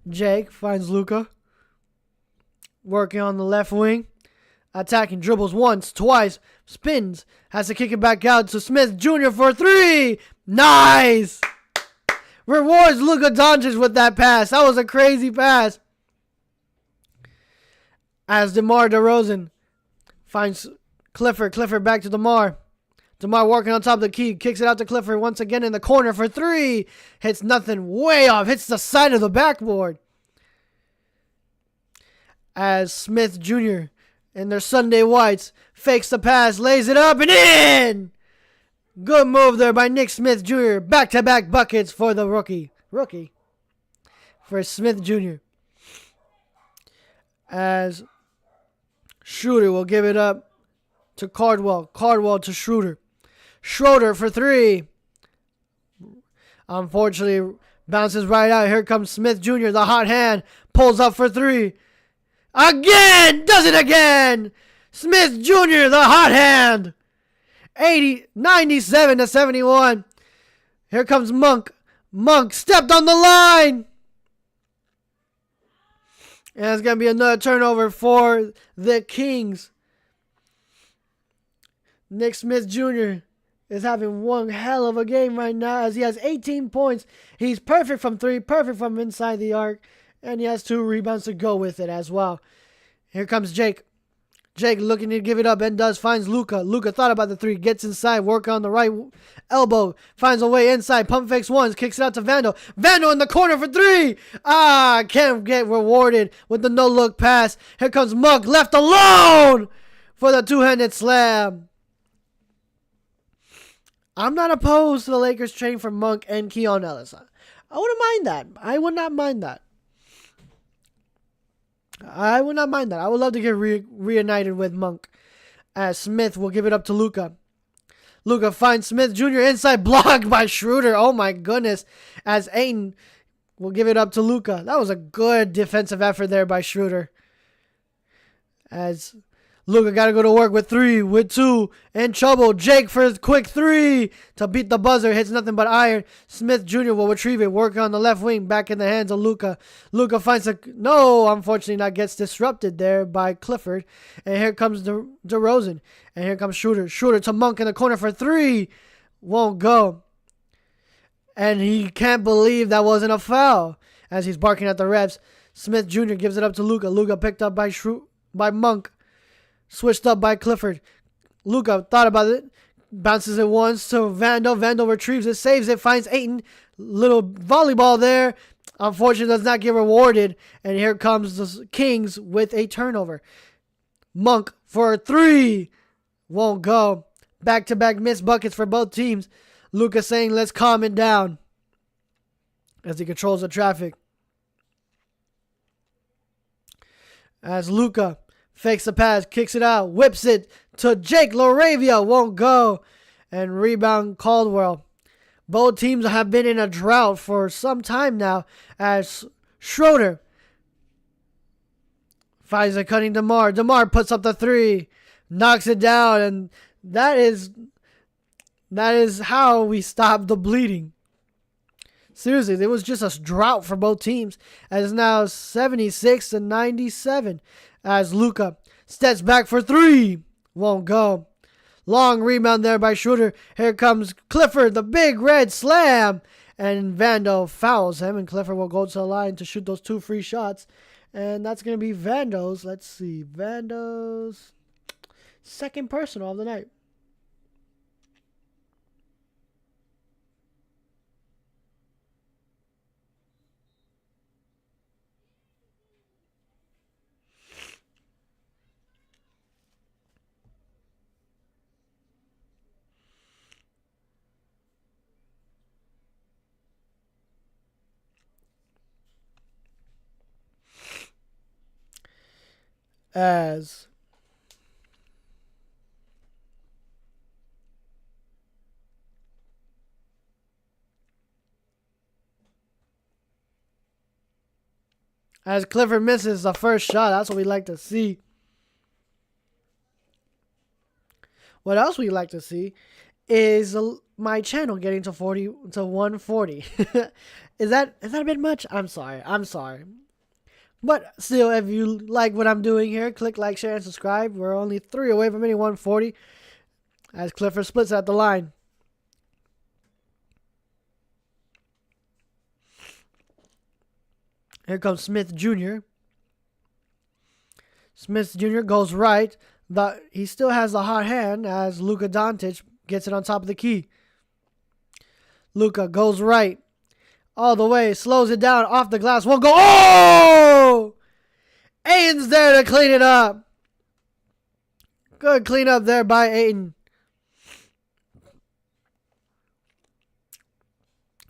Jake finds Luka. Working on the left wing. Attacking, dribbles once, twice, spins, has to kick it back out to Smith Jr. for three. Nice! Rewards Luka Doncic with that pass. That was a crazy pass. As DeMar DeRozan finds Clifford. Clifford back to DeMar. DeMar working on top of the key. Kicks it out to Clifford once again in the corner for three. Hits nothing. Way off. Hits the side of the backboard. As Smith Jr. in their Sunday whites fakes the pass. Lays it up and in. Good move there by Nick Smith Jr. Back-to-back buckets for the rookie. For Smith Jr. As Schroeder will give it up to Cardwell. Cardwell to Schroeder. Schroeder for three. Unfortunately, bounces right out. Here comes Smith Jr., the hot hand. Pulls up for three. Again! Does it again! Smith Jr., the hot hand. 97-71. Here comes Monk. Monk stepped on the line. And it's going to be another turnover for the Kings. Nick Smith Jr. is having one hell of a game right now as he has 18 points. He's perfect from three, perfect from inside the arc, and he has 2 rebounds to go with it as well. Here comes Jake. Jake looking to give it up and finds Luka. Luka thought about the three, gets inside, work on the right elbow, finds a way inside, pump fakes once, kicks it out to Vandal. Vandal in the corner for three. Can't get rewarded with the no-look pass. Here comes Monk, left alone for the two-handed slam. I'm not opposed to the Lakers trading for Monk and Keon Ellis. I wouldn't mind that. I would not mind that. I would love to get reunited with Monk. As Smith will give it up to Luka. Luka finds Smith Jr. inside, blocked by Schroeder. Oh my goodness. As Ayton will give it up to Luka. That was a good defensive effort there by Schroeder. As Luka got to go to work with 3, with 2, in trouble. Jake for his quick 3 to beat the buzzer. Hits nothing but iron. Smith Jr. will retrieve it. Work on the left wing. Back in the hands of Luka. Luka finds a... No, unfortunately not. Gets disrupted there by Clifford. And here comes DeRozan. And here comes Schroeder. Schroeder to Monk in the corner for 3. Won't go. And he can't believe that wasn't a foul. As he's barking at the refs. Smith Jr. gives it up to Luka. Luka picked up by Monk. Switched up by Clifford. Luka thought about it. Bounces it once to Vando. Vando retrieves it, saves it, finds Ayton. Little volleyball there. Unfortunately, does not get rewarded. And here comes the Kings with a turnover. Monk for 3. Won't go. Back-to-back missed buckets for both teams. Luka saying, let's calm it down. As he controls the traffic. As Luka fakes the pass, kicks it out, whips it to Jake Laravia. Won't go. And rebound Caldwell. Both teams have been in a drought for some time now as Schroeder finds a cutting DeMar. DeMar puts up the 3. Knocks it down. And that is how we stop the bleeding. Seriously, there was just a drought for both teams. As now 76-97. As Luka steps back for 3. Won't go. Long rebound there by Schroeder. Here comes Clifford, the big red slam. And Vando fouls him. And Clifford will go to the line to shoot those 2 free shots. And that's going to be Vando's. Let's see. Vando's second personal of the night. As Clifford misses the first shot. That's what we like to see. What else we like to see is my channel getting to 140. Is that a bit much? I'm sorry. But still, if you like what I'm doing here, click like, share, and subscribe. We're only 3 away from hitting 140 as Clifford splits at the line. Here comes Smith Jr. Smith Jr. goes right. He still has the hot hand as Luka Doncic gets it on top of the key. Luka goes right. All the way, slows it down, off the glass, won't go. Oh! Ayton's there to clean it up. Good cleanup there by Ayton.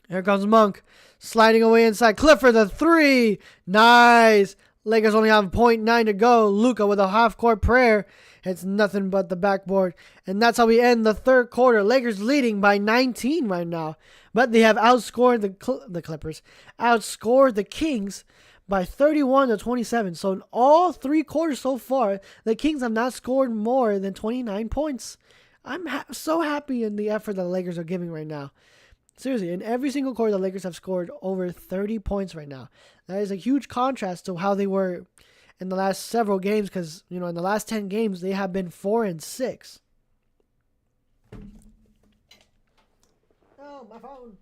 Here comes Monk, sliding away inside. Clifford, the 3. Nice. Lakers only have 0.9 to go. Luka with a half-court prayer. It's nothing but the backboard. And that's how we end the third quarter. Lakers leading by 19 right now. But they have outscored the Clippers. Outscored the Kings by 31-27. So in all 3 quarters so far, the Kings have not scored more than 29 points. I'm so happy in the effort that the Lakers are giving right now. Seriously, in every single quarter, the Lakers have scored over 30 points right now. That is a huge contrast to how they were in the last several games because, in the last 10 games, they have been 4-6. Oh, my phone.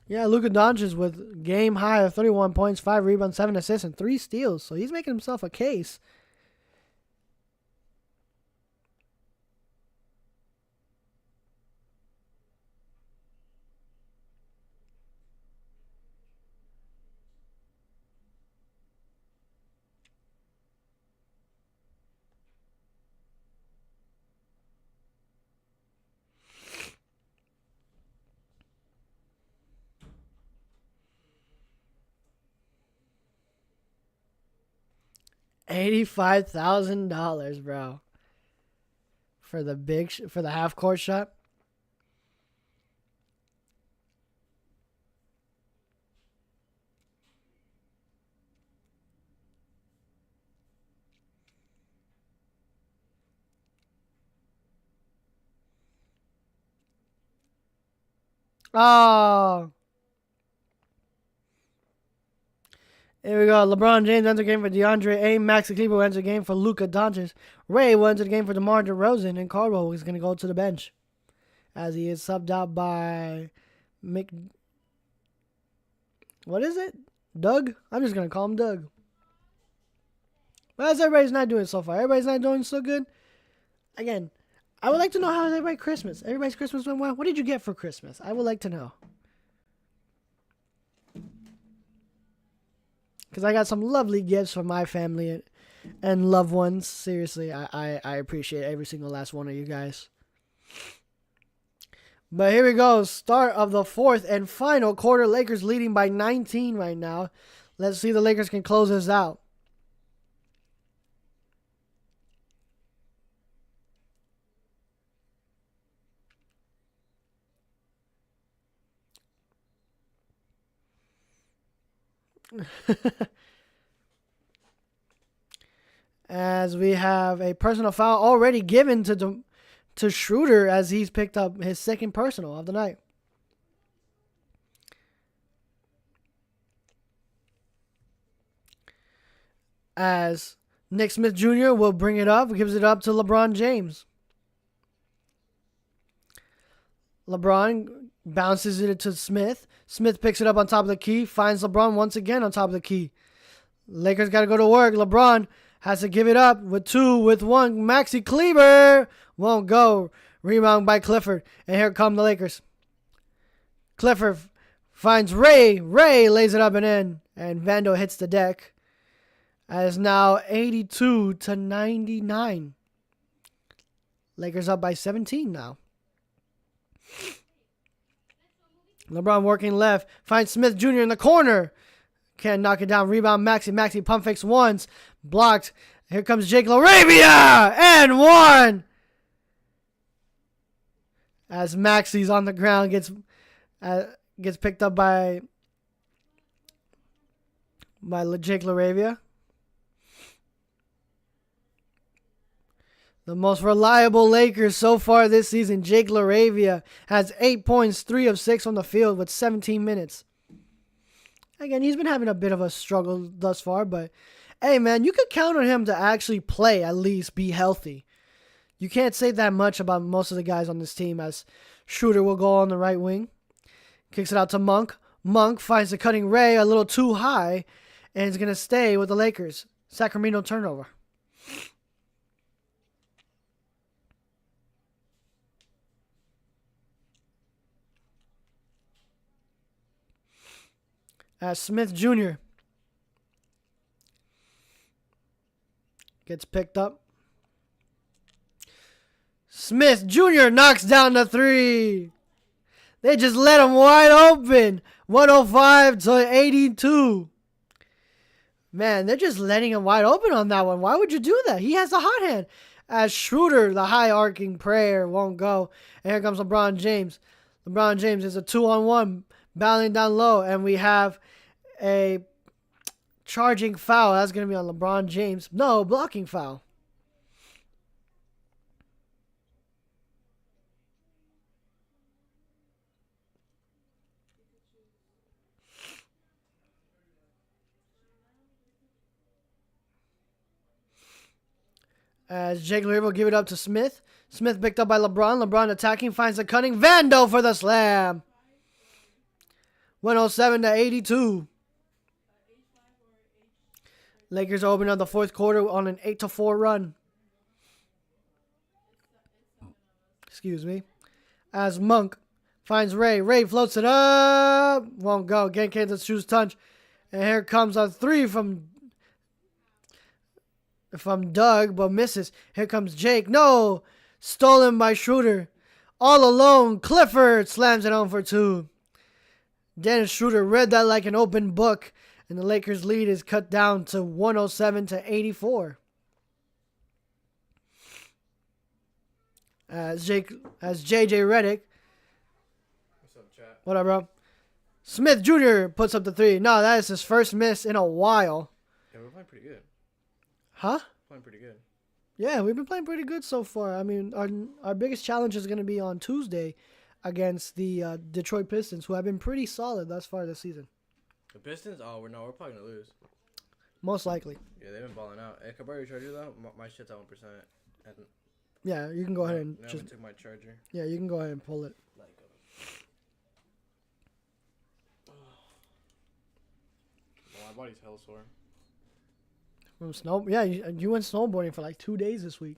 Yeah, Luka Doncic with game high of 31 points, 5 rebounds, 7 assists, and 3 steals. So he's making himself a case. $85,000, bro. For the half court shot. Oh. Here we go. LeBron James ends the game for DeAndre Ayton. Maxi Kleber ends the game for Luka Doncic. Ray will enter the game for DeMar DeRozan. And Caldwell is going to go to the bench, as he is subbed out by What is it? Doug? I'm just going to call him Doug. Well, as everybody's not doing so far. Everybody's not doing so good. Again, I would like to know how is everybody's Christmas. Everybody's Christmas went well. What did you get for Christmas? I would like to know. Because I got some lovely gifts for my family and loved ones. Seriously, I appreciate every single last one of you guys. But here we go. Start of the fourth and final quarter. Lakers leading by 19 right now. Let's see if the Lakers can close this out. As we have a personal foul already given to Schroeder, as he's picked up his second personal of the night. As Nick Smith Jr. will bring it up, gives it up to LeBron James. LeBron bounces it to Smith. Smith picks it up on top of the key, finds LeBron once again on top of the key. Lakers got to go to work. LeBron has to give it up with two, with one. Maxi Kleber won't go. Rebound by Clifford. And here come the Lakers. Clifford finds Ray. Ray lays it up and in. And Vando hits the deck. As now 82-99. Lakers up by 17 now. LeBron working left. Finds Smith Jr. in the corner. Can't knock it down. Rebound Maxi. Maxi pump fakes once. Blocked. Here comes Jake LaRavia. And one. As Maxi's on the ground. Gets picked up by Jake LaRavia. The most reliable Lakers so far this season, Jake LaRavia, has 8 points, 3 of 6 on the field with 17 minutes. Again, he's been having a bit of a struggle thus far, but hey, man, you could count on him to actually play, at least be healthy. You can't say that much about most of the guys on this team, as Schroeder will go on the right wing. Kicks it out to Monk. Monk finds the cutting Ray a little too high, and is going to stay with the Lakers. Sacramento turnover. As Smith Jr. gets picked up. Smith Jr. knocks down the three. They just let him wide open. 105-82. Man, they're just letting him wide open on that one. Why would you do that? He has a hot hand. As Schroeder, the high arcing prayer, won't go. And here comes LeBron James. LeBron James is a 2-on-1. Battling down low, and we have a charging foul. That's going to be on LeBron James. No, blocking foul. As Jake LaRavia will give it up to Smith. Smith picked up by LeBron. LeBron attacking, finds the cutting. Vando for the slam. 107-82. Lakers open up the fourth quarter on an 8-4 run. Excuse me. As Monk finds Ray. Ray floats it up. Won't go. Again, Kansas shoes touch. And here comes a three from Doug, but misses. Here comes Jake. No. Stolen by Schroeder. All alone. Clifford slams it on for two. Dennis Schroeder read that like an open book And the Lakers' lead is cut down to 107 to 84. As JJ Redick. What's up, chat? What up, bro? Smith Jr. puts up the three. No, that is his first miss in a while. Yeah, we're playing pretty good. Huh? Playing pretty good. Yeah, we've been playing pretty good so far. I mean, our biggest challenge is going to be on Tuesday against the Detroit Pistons, who have been pretty solid thus far this season. The Pistons? Oh, we're probably going to lose. Most likely. Yeah, they've been balling out. Hey, can I borrow your charger, though? My shit's at 1%. Yeah, you can go ahead and just... I took my charger. Yeah, you can go ahead and pull it. My body's hella sore. Yeah, you went snowboarding for like 2 days this week.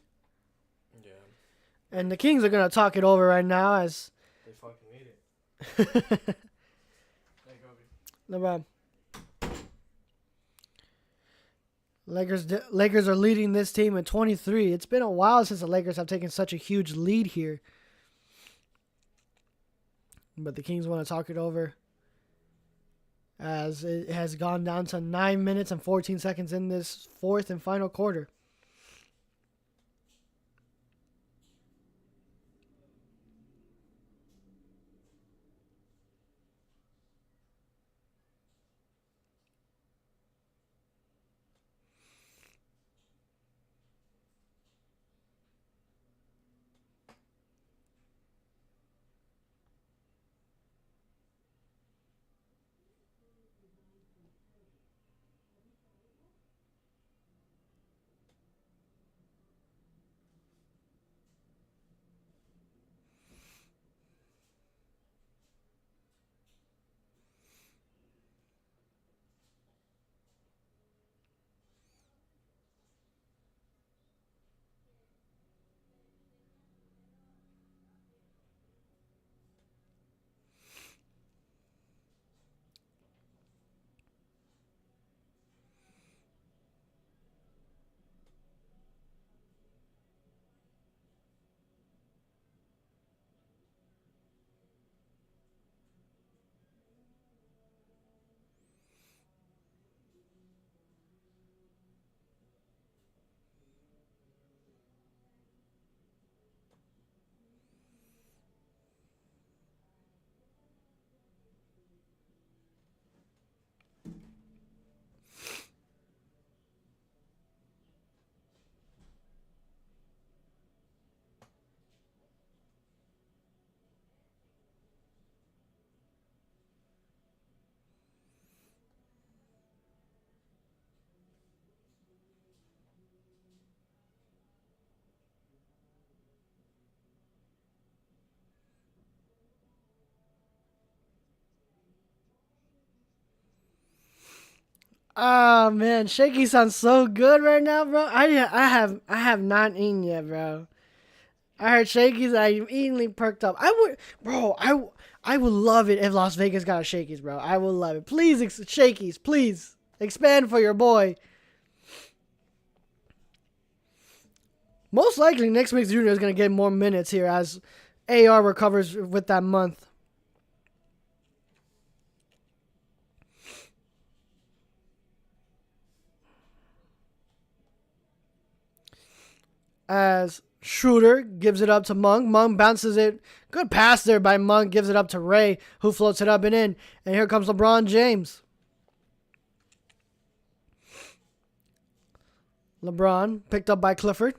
Yeah. And the Kings are gonna talk it over right now as they fucking need it. Hey, Kobe. No problem. Lakers are leading this team at 23. It's been a while since the Lakers have taken such a huge lead here. But the Kings want to talk it over as it has gone down to 9 minutes and 14 seconds in this fourth and final quarter. Oh man, Shaky sounds so good right now, bro. I have not eaten yet, bro. I heard Shakey's. I'm evenly perked up. I would love it if Las Vegas got a Shakey's, bro. I would love it. Please, Shakey's, please expand for your boy. Most likely, Nick Smith Jr. is gonna get more minutes here as AR recovers with that month. As Schroeder gives it up to Monk. Monk bounces it. Good pass there by Monk. Gives it up to Ray, who floats it up and in. And here comes LeBron James. LeBron picked up by Clifford.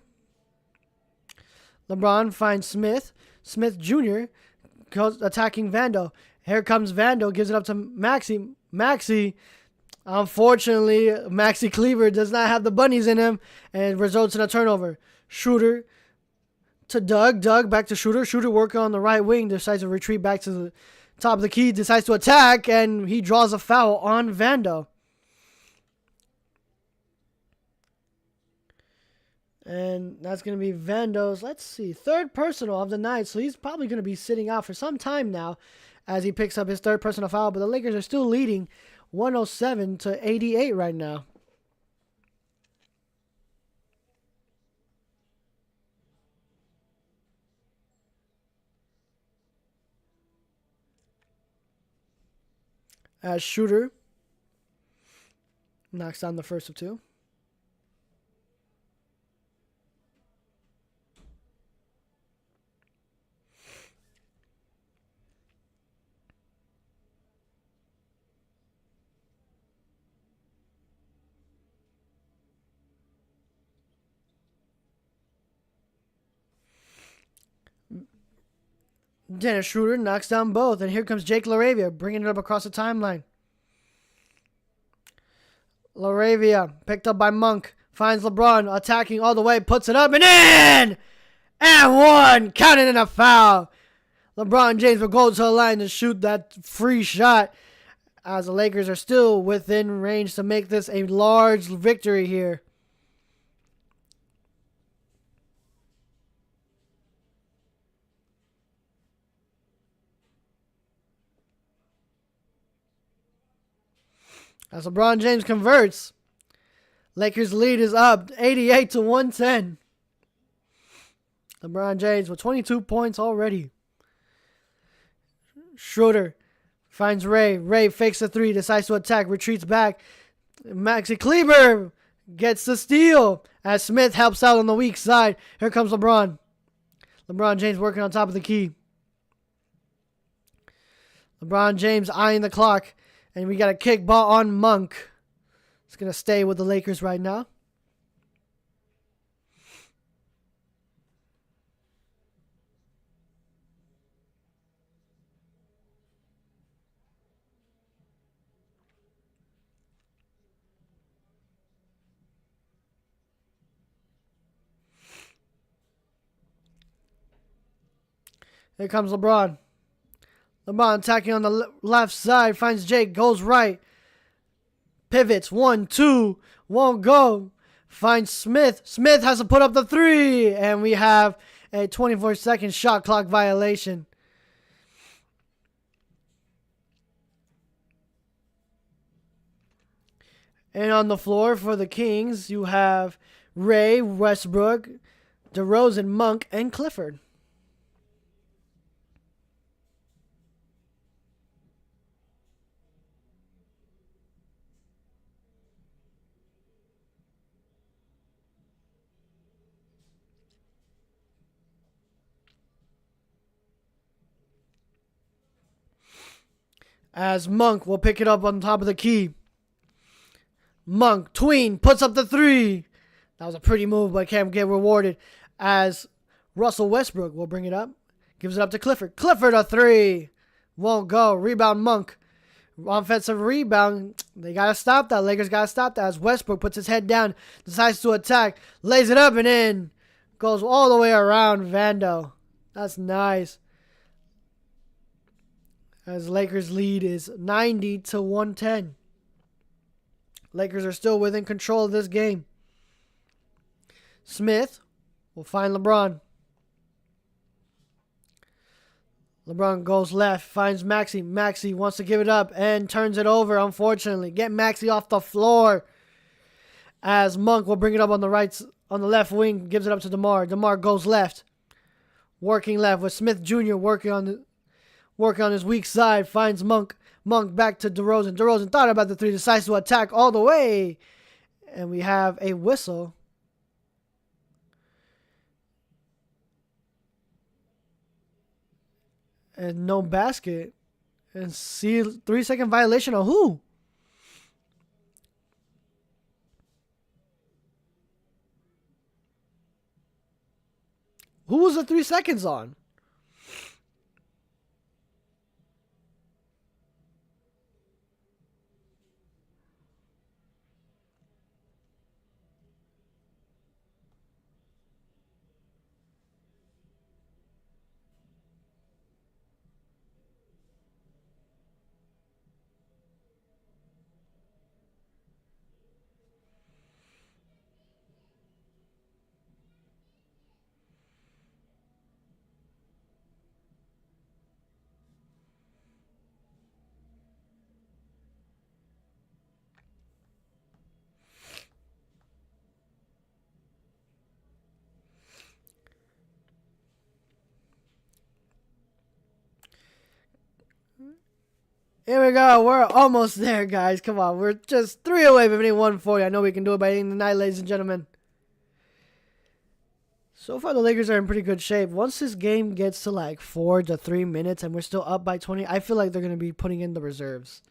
LeBron finds Smith. Smith Jr. goes attacking Vando. Here comes Vando. Gives it up to Maxey. Maxey. Unfortunately, Maxi Kleber does not have the bunnies in him. And it results in a turnover. Schroeder to Doug. Doug back to Schroeder. Schroeder working on the right wing. Decides to retreat back to the top of the key. Decides to attack. And he draws a foul on Vando. And that's going to be Vando's, let's see, third personal of the night. So he's probably going to be sitting out for some time now as he picks up his third personal foul. But the Lakers are still leading 107 to 88 right now. As Schroeder Knocks down the first of two. Dennis Schroeder knocks down both, and here comes Jake LaRavia, bringing it up across the timeline. LaRavia, picked up by Monk, finds LeBron, attacking all the way, puts it up and in! And one! Counted in a foul. LeBron James will go to the line to shoot that free shot, as the Lakers are still within range to make this a large victory here. As LeBron James converts, Lakers lead is up 88 to 110. LeBron James with 22 points already. Schroeder finds Ray. Ray fakes the three, decides to attack, retreats back. Maxi Kleber gets the steal as Smith helps out on the weak side. Here comes LeBron. LeBron James working on top of the key. LeBron James eyeing the clock. And we got a kick ball on Monk. It's going to stay with the Lakers right now. Here comes LeBron. LeBron attacking on the left side. Finds Jake. Goes right. Pivots. 1, 2. Won't go. Finds Smith. Smith has to put up the three. And we have a 24-second shot clock violation. And on the floor for the Kings, you have Ray, Westbrook, DeRozan, Monk, and Clifford. As Monk will pick it up on top of the key. Monk, tween, puts up the three. That was a pretty move, but can't get rewarded. As Russell Westbrook will bring it up. Gives it up to Clifford. Clifford a three. Won't go. Rebound Monk. Offensive rebound. They got to stop that. Lakers got to stop that. As Westbrook puts his head down. Decides to attack. Lays it up and in. Goes all the way around Vando. That's nice. As Lakers lead is 90 to 110. Lakers are still within control of this game. Smith will find LeBron. LeBron goes left, finds Maxey. Maxey wants to give it up and turns it over, unfortunately. Get Maxey off the floor. As Monk will bring it up on the left wing, gives it up to DeMar. DeMar goes left. Working left with Smith Jr. working on his weak side, finds Monk. Monk back to DeRozan. DeRozan thought about the three, decides to attack all the way. And we have a whistle. And no basket. And see, 3-second violation of who? Who was the 3 seconds on? Here we go. We're almost there, guys. Come on. We're just 3 away from hitting 140. I know we can do it by the end of the night, ladies and gentlemen. So far, the Lakers are in pretty good shape. Once this game gets to like 4 to 3 minutes and we're still up by 20, I feel like they're going to be putting in the reserves.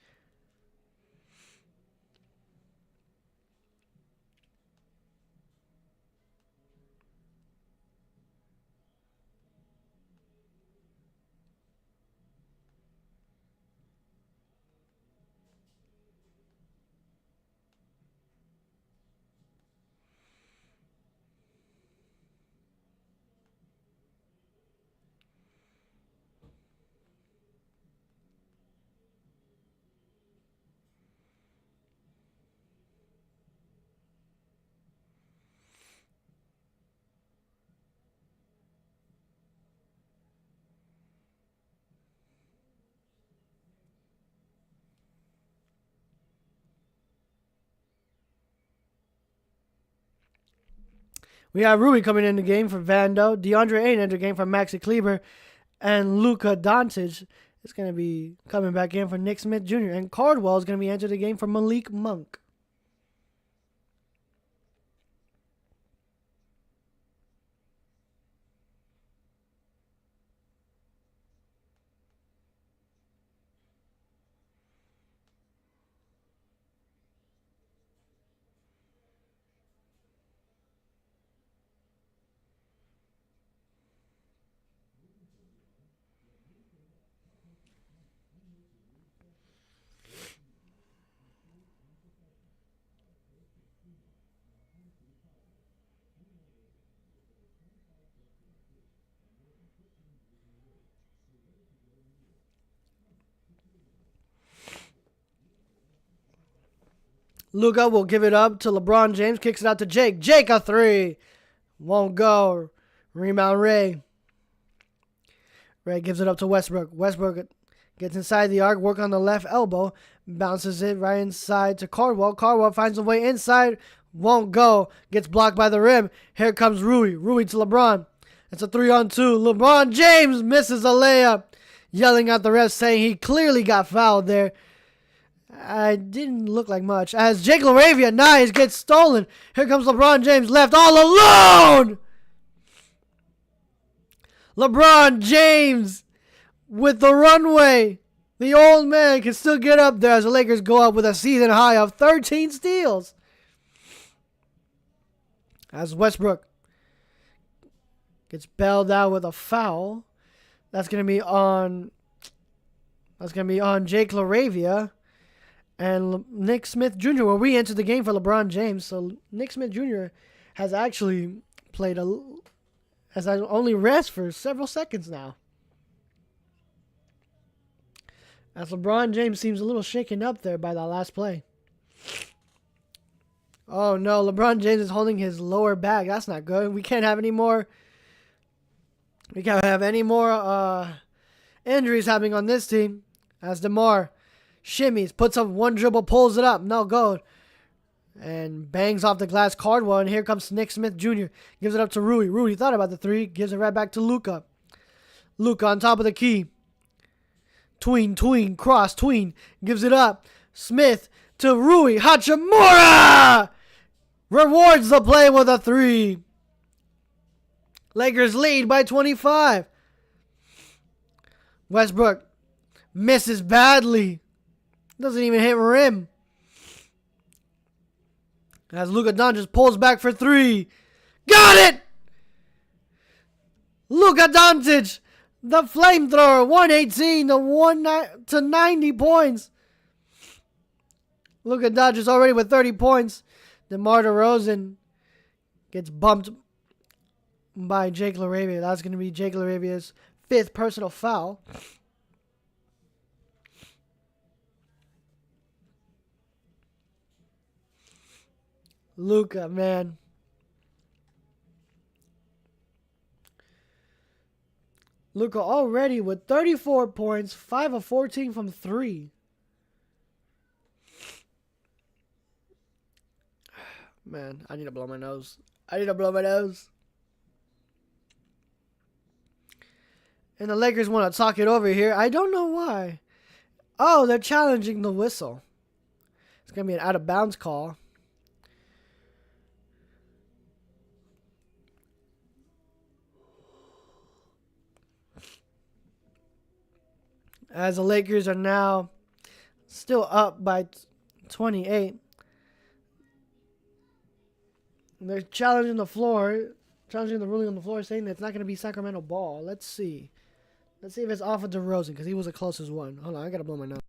We have Rui coming in the game for Vando. DeAndre Ayton in the game for Maxi Kleber. And Luka Doncic is going to be coming back in for Nick Smith Jr. And Cardwell is going to be entered the game for Malik Monk. Luka will give it up to LeBron James. Kicks it out to Jake. Jake, a three. Won't go. Rebound Ray. Ray gives it up to Westbrook. Westbrook gets inside the arc. Work on the left elbow. Bounces it right inside to Cardwell. Cardwell finds a way inside. Won't go. Gets blocked by the rim. Here comes Rui. Rui to LeBron. It's a 3-on-2. LeBron James misses a layup. Yelling at the ref saying he clearly got fouled there. I didn't look like much. As Jake LaRavia, nice, gets stolen. Here comes LeBron James left all alone. LeBron James with the runway. The old man can still get up there as the Lakers go up with a season high of 13 steals. As Westbrook gets bailed out with a foul. That's going to be on Jake LaRavia. And Nick Smith Jr. will re-enter the game for LeBron James. So Nick Smith Jr. has actually has only rest for several seconds now. As LeBron James seems a little shaken up there by that last play. Oh no, LeBron James is holding his lower back. That's not good. We can't have any more. We can't have any more injuries happening on this team. As DeMar shimmies, puts up one dribble, pulls it up, no good. And bangs off the glass Cardwell, and here comes Nick Smith Jr. Gives it up to Rui. Rui thought about the three, gives it right back to Luka. Luka on top of the key. Tween, cross, gives it up. Smith to Rui. Hachimura rewards the play with a three. Lakers lead by 25. Westbrook misses badly. Doesn't even hit rim. As Luka Doncic pulls back for three. Got it! Luka Doncic, the flamethrower, 118 to 90 points. Luka Doncic already with 30 points. DeMar DeRozan gets bumped by Jake LaRavia. That's going to be Jake LaRavia's 5th personal foul. Luka, man. Luka already with 34 points, 5 of 14 from 3. Man, I need to blow my nose. And the Lakers want to talk it over here. I don't know why. Oh, they're challenging the whistle. It's going to be an out-of-bounds call. As the Lakers are now still up by 28. They're challenging the floor, challenging the ruling on the floor, saying that it's not going to be Sacramento ball. Let's see. Let's see if it's off of DeRozan, because he was the closest one. Hold on, I got to blow my nose.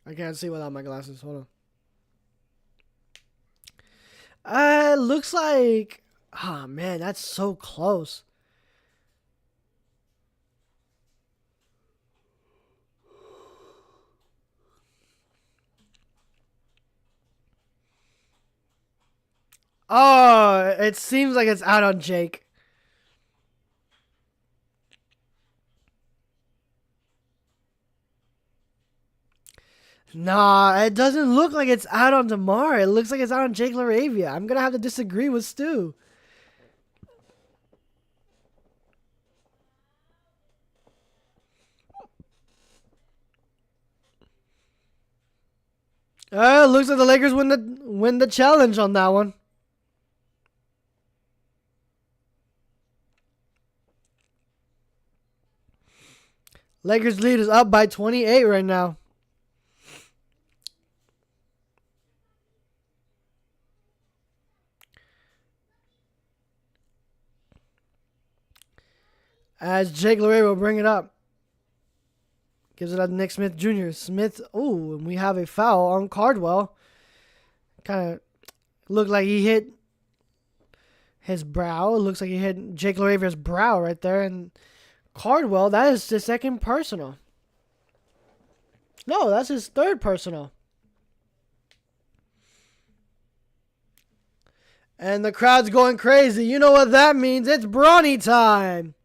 I can't see without my glasses. Hold on. Looks like... Oh, man, that's so close. Oh, it seems like it's out on Jake. Nah, it doesn't look like it's out on DeMar. It looks like it's out on Jake LaRavia. I'm going to have to disagree with Stu. It looks like the Lakers win the challenge on that one. Lakers lead is up by 28 right now. As Jake LaRavia will bring it up. Gives it up to Nick Smith Jr. Smith, ooh, and we have a foul on Cardwell. Kind of looked like he hit his brow. It looks like he hit Jake LaRavia's brow right there. And Cardwell, that is his second personal. No, that's his third personal. And the crowd's going crazy. You know what that means. It's Bronny time.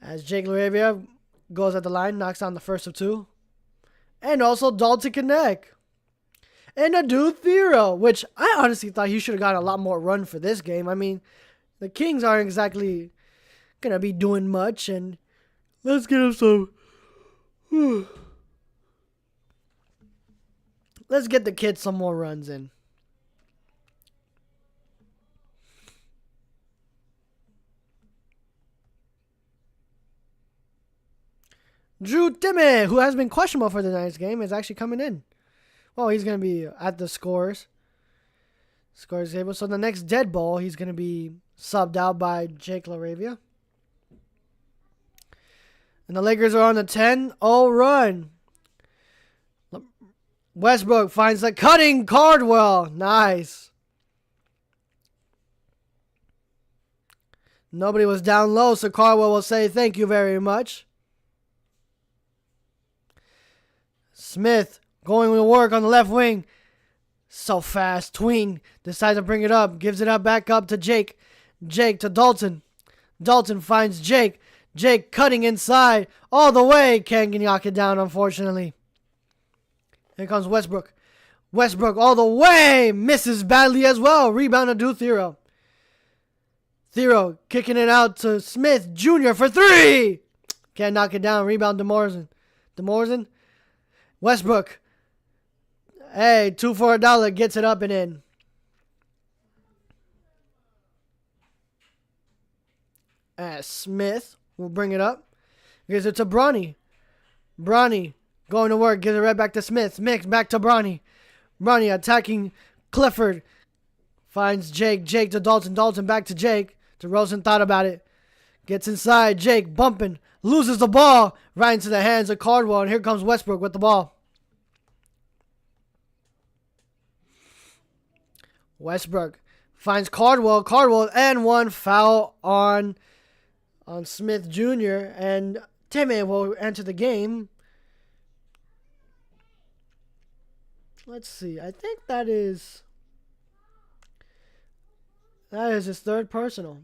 As Jake LaRavia goes at the line, knocks down the first of two. And also Dalton Connect. And Adu Thero, which I honestly thought he should have gotten a lot more run for this game. I mean, the Kings aren't exactly going to be doing much. And let's get him some... Let's get the kids some more runs in. Drew Timme, who has been questionable for the night's game, is actually coming in. Well, he's going to be at the scores table. So the next dead ball, he's going to be subbed out by Jake LaRavia. And the Lakers are on a 10-0 run. Westbrook finds the cutting Cardwell. Nice. Nobody was down low, so Cardwell will say thank you very much. Smith going to work on the left wing. So fast. Tween decides to bring it up. Gives it up back up to Jake. Jake to Dalton. Dalton finds Jake. Jake cutting inside. All the way. Can't knock it down, unfortunately. Here comes Westbrook. Westbrook all the way. Misses badly as well. Rebound to do Thero. Thero kicking it out to Smith Jr. for three. Can't knock it down. Rebound to Morrison. DeMorrison. Westbrook. Hey, 2 for $1. Gets it up and in. Smith will bring it up. Gives it to Bronny. Bronny going to work. Gives it right back to Smith. Smith back to Bronny. Bronny attacking Clifford. Finds Jake. Jake to Dalton. Dalton back to Jake. DeRozan thought about it. Gets inside. Jake bumping. Loses the ball. Right into the hands of Cardwell. And here comes Westbrook with the ball. Westbrook finds Cardwell. Cardwell and one foul on Smith Jr. And Timme will enter the game. Let's see. I think that is his third personal.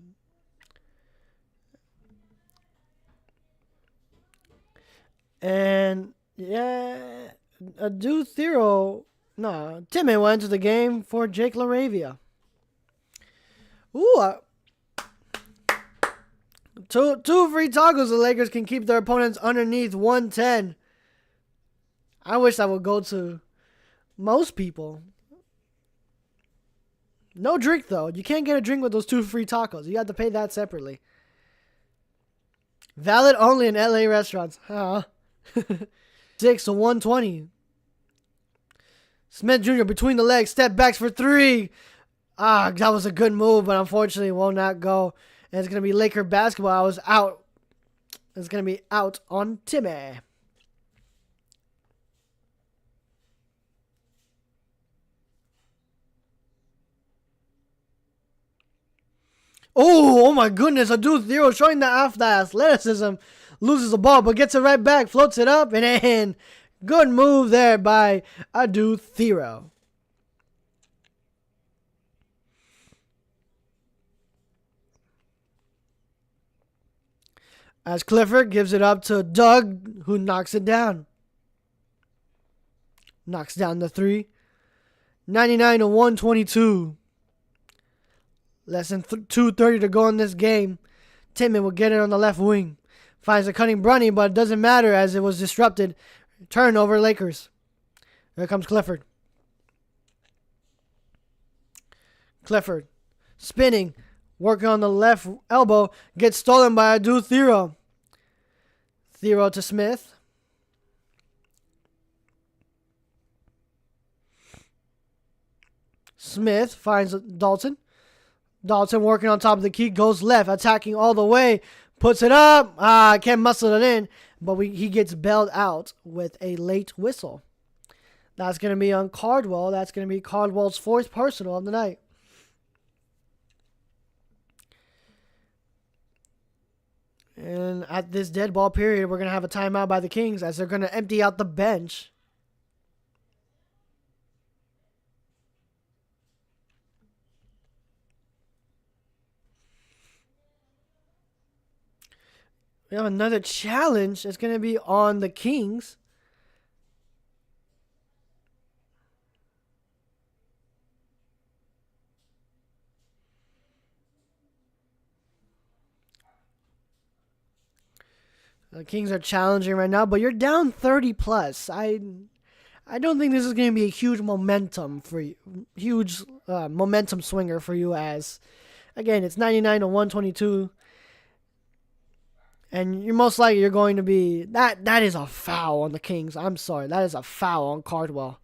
And yeah, a dude Thero. No, Timmy went to the game for Jake LaRavia. Ooh, two free toggles. The Lakers can keep their opponents underneath 110. I wish that would go to most people. No drink though. You can't get a drink with those 2 free tacos. You have to pay that separately. Valid only in LA restaurants. Huh? 6 to 120. Smith Jr. between the legs. Step backs for 3. That was a good move, but unfortunately will not go. And it's going to be Laker basketball. I was out. It's going to be out on Timmy. Oh my goodness. Adu Thero showing the athleticism. Loses the ball, but gets it right back. Floats it up, and in. Good move there by Adu Thero. As Clifford gives it up to Doug, who knocks it down. Knocks down the 3. 99 to 122. Less than 2:30 to go in this game. Timmon will get it on the left wing. Finds a cutting Brunny, but it doesn't matter as it was disrupted. Turnover Lakers. Here comes Clifford. Clifford spinning. Working on the left elbow. Gets stolen by Adu Thero. Thero to Smith. Smith finds Dalton. Dalton working on top of the key. Goes left. Attacking all the way. Puts it up. Can't muscle it in. But he gets bailed out with a late whistle. That's going to be on Cardwell. That's going to be Cardwell's 4th personal of the night. And at this dead ball period, we're going to have a timeout by the Kings as they're going to empty out the bench. We have another challenge. It's going to be on the Kings. The Kings are challenging right now, but you're down 30 plus. I don't think this is going to be a huge momentum for you. Huge momentum swinger for you as, again, it's 99 to 122. And you're most likely you're going to be... That is a foul on the Kings. I'm sorry. That is a foul on Cardwell.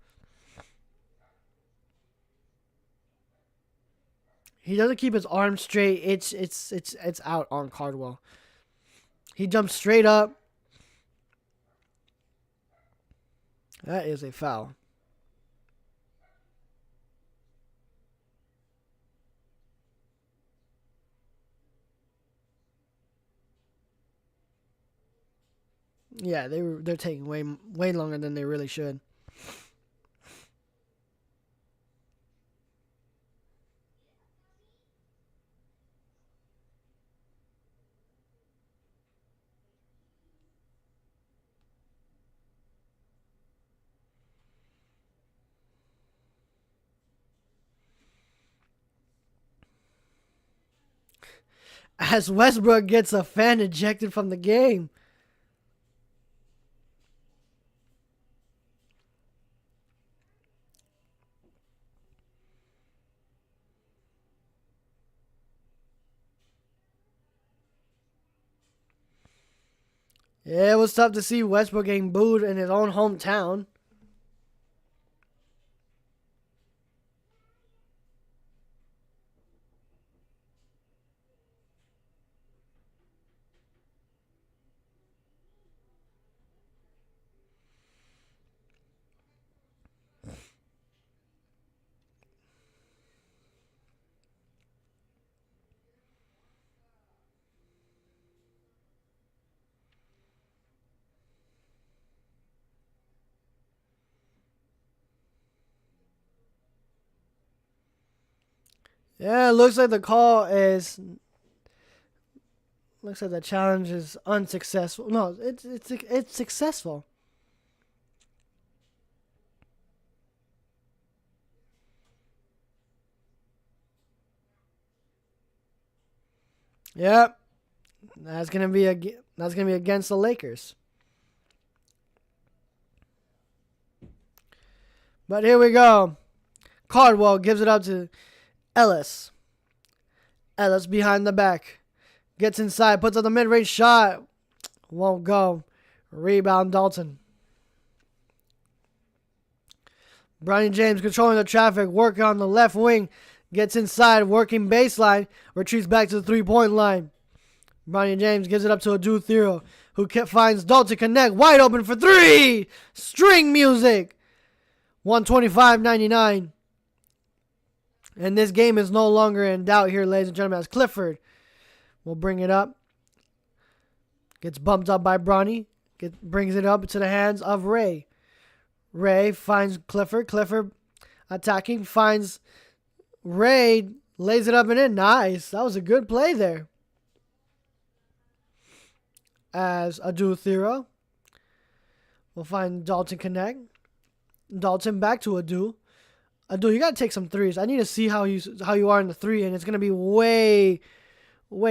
He doesn't keep his arms straight. It's out on Cardwell. He jumps straight up. That is a foul. Yeah, they're taking way longer than they really should. As Westbrook gets a fan ejected from the game. Yeah, it was tough to see Westbrook getting booed in his own hometown. Yeah, it looks like the call is. Looks like the challenge is unsuccessful. No, it's successful. Yep, that's gonna be against the Lakers. But here we go. Cardwell gives it up to Ellis. Ellis behind the back. Gets inside, puts up the mid-range shot. Won't go. Rebound Dalton. Bronny James controlling the traffic, working on the left wing. Gets inside, working baseline. Retreats back to the three-point line. Bronny James gives it up to Adu Thero, who finds Dalton connect. Wide open for three. String music. 125-99. And this game is no longer in doubt here, ladies and gentlemen, as Clifford will bring it up. Gets bumped up by Bronny. Brings it up to the hands of Ray. Ray finds Clifford. Clifford attacking. Finds Ray. Lays it up and in. Nice. That was a good play there. As Adu Thero will find Dalton connect. Dalton back to Adu. Adu, you got to take some threes. I need to see how you are in the three, and it's going to be way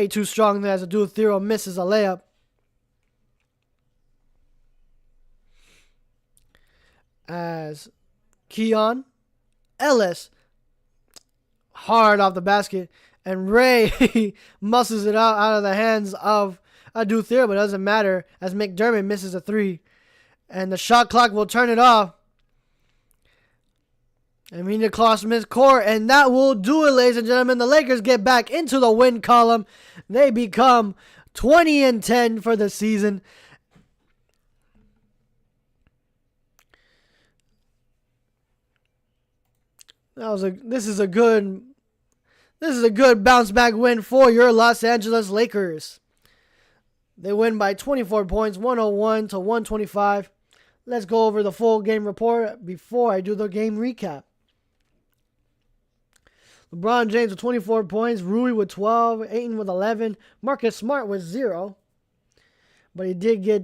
too strong there as Adu Thero misses a layup. As Keon Ellis hard off the basket, and Ray muscles it out of the hands of Adu Thero, but it doesn't matter as McDermott misses a three, and the shot clock will turn it off. And we need to cross midcourt, and that will do it, ladies and gentlemen. The Lakers get back into the win column. They become 20-10 for the season. This is a good bounce back win for your Los Angeles Lakers. They win by 24 points, 101-125. Let's go over the full game report before I do the game recap. LeBron James with 24 points, Rui with 12, Ayton with 11, Marcus Smart with 0. But he did get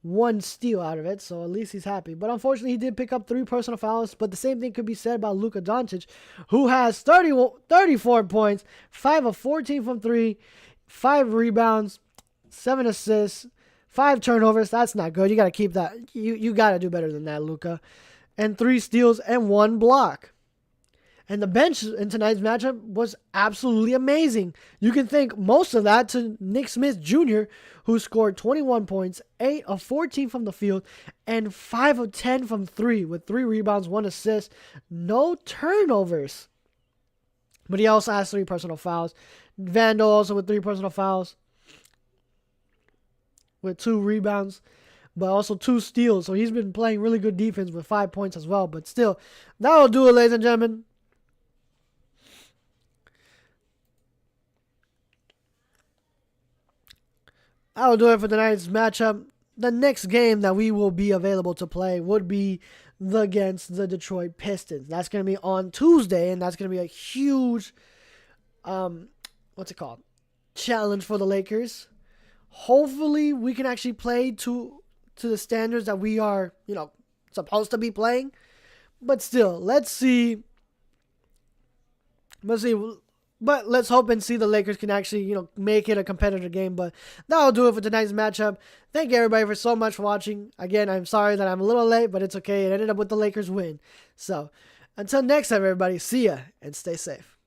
one steal out of it, so at least he's happy. But unfortunately, he did pick up 3 personal fouls. But the same thing could be said about Luka Doncic, who has 34 points, 5 of 14 from 3, 5 rebounds, 7 assists, 5 turnovers. That's not good. You got to keep that. You got to do better than that, Luka. And 3 steals and 1 block. And the bench in tonight's matchup was absolutely amazing. You can thank most of that to Nick Smith Jr., who scored 21 points, 8 of 14 from the field, and 5 of 10 from 3, with 3 rebounds, 1 assist, no turnovers. But he also has 3 personal fouls. Vandal also with 3 personal fouls, with 2 rebounds, but also 2 steals. So he's been playing really good defense with 5 points as well. But still, that'll do it, ladies and gentlemen. That'll do it for tonight's matchup. The next game that we will be available to play would be against the Detroit Pistons. That's going to be on Tuesday, and that's going to be a huge, challenge for the Lakers. Hopefully, we can actually play to the standards that we are, supposed to be playing. But still, let's see. But let's hope and see the Lakers can actually, make it a competitive game. But that'll do it for tonight's matchup. Thank you, everybody, for so much for watching. Again, I'm sorry that I'm a little late, but it's okay. It ended up with the Lakers win. So, until next time, everybody, see ya and stay safe.